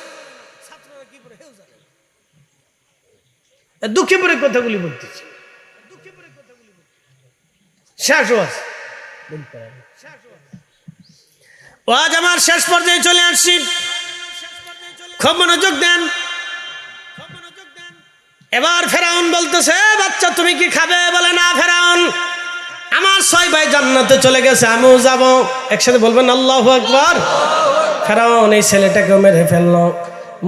দুঃখে পরে কথাগুলি বলতেছি, শেষ ওয়াজ আজ আমার শেষ পর্যায়ে চলে আসছি, খুব মনোযোগ দেন। এবার ফেরাউন বলতেছে, বাচ্চা তুমি কি খাবে? বলে না ফেরাউন, আমার 6 ভাই জান্নাতে চলে গেছে, আমিও যাব। একসাথে বলবেন আল্লাহু আকবার। ফেরাউন এই ছেলেটাকে মেরে ফেললো।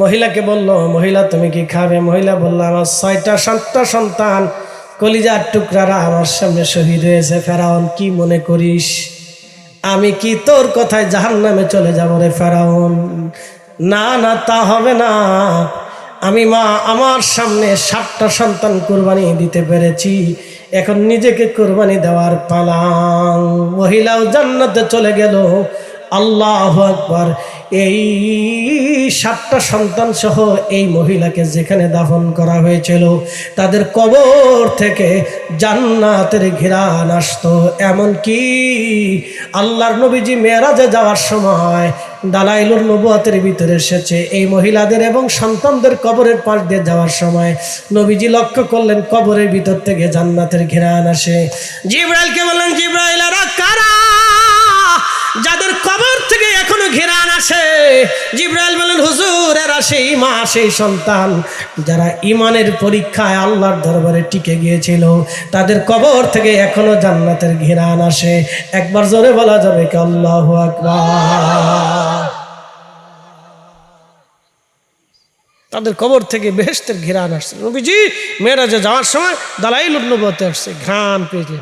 মহিলাকে বলল, মহিলা তুমি কি খাবে? মহিলা বলল, আমার 6টা সন্তান কলিজার টুকরারা আমার সামনে শহীদ হয়েছে। ফেরাউন কি মনে করিস আমি কি তোর কথায় জাহান্নামে চলে যাব রে ফেরাউন? না না, তা হবে না। আমি মা আমার সামনে 7টা সন্তান কোরবানি দিতে পেরেছি, এখন নিজেকে কোরবানি দেওয়ার পালা। মহিলাও জান্নাতে চলে গেল। আল্লাহু আকবার। এই 7টা সন্তান সহ এই মহিলাকে যেখানে দাফন করা হয়েছিল তাদের কবর থেকে জান্নাতের ঘিরান আসতো। এমনকি আল্লাহর নবীজি মেরাজে যাওয়ার সময় দালাইলুন নবুয়তের ভিতরে এসেছে, এই মহিলাদের এবং সন্তানদের কবরের পাশ দিয়ে যাওয়ার সময় নবীজি লক্ষ্য করলেন কবরের ভিতর থেকে জান্নাতের ঘিরান আসে। জিবরাইলকে বললেন, জিবরাইল এরা কারা যাদের কবর থেকে এখনো ঘিরান আসে? জিবরাইল বলেন, হুজুর এরা সেই মা সেই সন্তান যারা ইমানের পরীক্ষায় আল্লাহর দরবারে টিকে গিয়েছিল, তাদের কবর থেকে এখনো জান্নাতের ঘিরান আসে। একবার জোরে বলা যাবে কি আল্লাহু আকবার? তাদের কবর থেকে বেহেশতের ঘিরান আসছে। নবীজি মেরাজে যাওয়ার সময় দালাইলুন নবুয়তে আসছে, ঘ্রাণ পেয়েছে।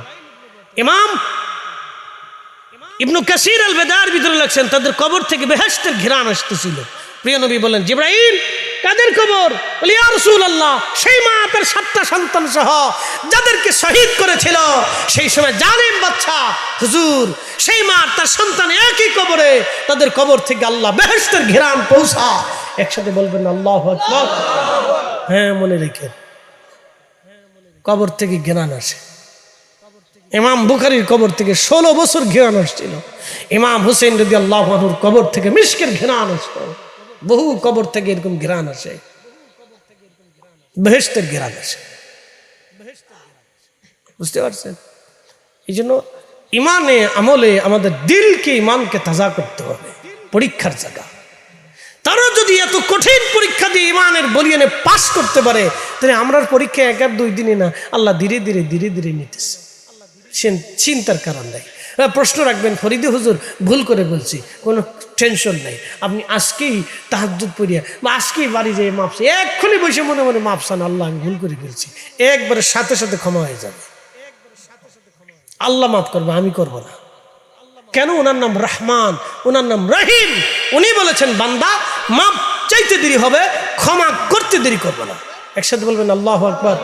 ইমাম ইবনু কাসির আল বেদার ভিতরে লেখছেন তাদের কবর থেকে বেহেশতের ঘিরান আসতেছিল। প্রিয় নবী বলেন, জিবরাইল কাদের কবর? বলি ইয়া রাসূলুল্লাহ, সেই মা তার 7টা সন্তান সহ যাদেরকে শহীদ করেছিল সেই সময় জালিম বাদশা। হুজুর সেই মা তার সন্তান একই কবরে, তাদের কবর থেকে আল্লাহ বেহেশতের ঘিরান পৌঁছা। একসাথে বলবেন আল্লাহু আকবার। হ্যাঁ, মনে রেখেন কবর থেকে ঘিরান আসে। ইমাম বুখারীর কবর থেকে 16 বছর ঘিরান আসছিল। ইমাম হুসেন রাদিয়াল্লাহু আনহুর কবর থেকে মিশকের ঘিরান আসতো। বহু কবর থেকে এরকম ঘিরান আসে, বেহেশতের ঘিরান আসে। বুঝতে পারছেন? এই জন্য ইমানে আমলে আমাদের দিলকে ইমানকে তাজা করতে হবে। পরীক্ষার জায়গা, তারা যদি এত কঠিন পরীক্ষা দিয়ে ইমানের বলিয়ানে পাস করতে পারে, তাহলে আমরার পরীক্ষা 1 আর 2 দিনে না, আল্লাহ ধীরে ধীরে নিতেছে। চিন্তার কারণ নাই। প্রশ্ন রাখবেন, ফরিদে হুজুর ভুল করে বলছি, কোনো টেনশন নাই। আপনি আজকেই তাহাজ্জুদ পড়িয়া বা আজকেই বাড়ি যেয়ে মাপছে, এক্ষুনি বসে মনে মনে মাপসান, আল্লাহ আমি ভুল করে ফেলছি, একবারে সাথে সাথে ক্ষমা হয়ে যাবে। আল্লাহ মাফ করবে, আমি করব না। কেন? ওনার নাম রহমান, ওনার নাম রহিম। উনি বলেছেন বান্দা মাপ চাইতে দেরি হবে, ক্ষমা করতে দেরি করবো না। একসাথে বলবেন আল্লাহু আকবার।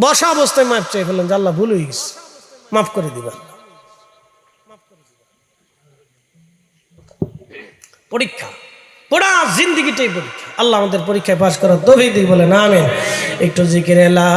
বসা অবস্থায় মাপ চাই ফেললেন যে আল্লাহ ভুল হয়ে গেছে, মাফ করে দিবেন। পরীক্ষা, পুরা জিন্দেগিটাই পরীক্ষা। আল্লাহ আমাদের পরীক্ষায় পাস করার তৌফিক দিন, বলেন আমিন। একটু জিকির লা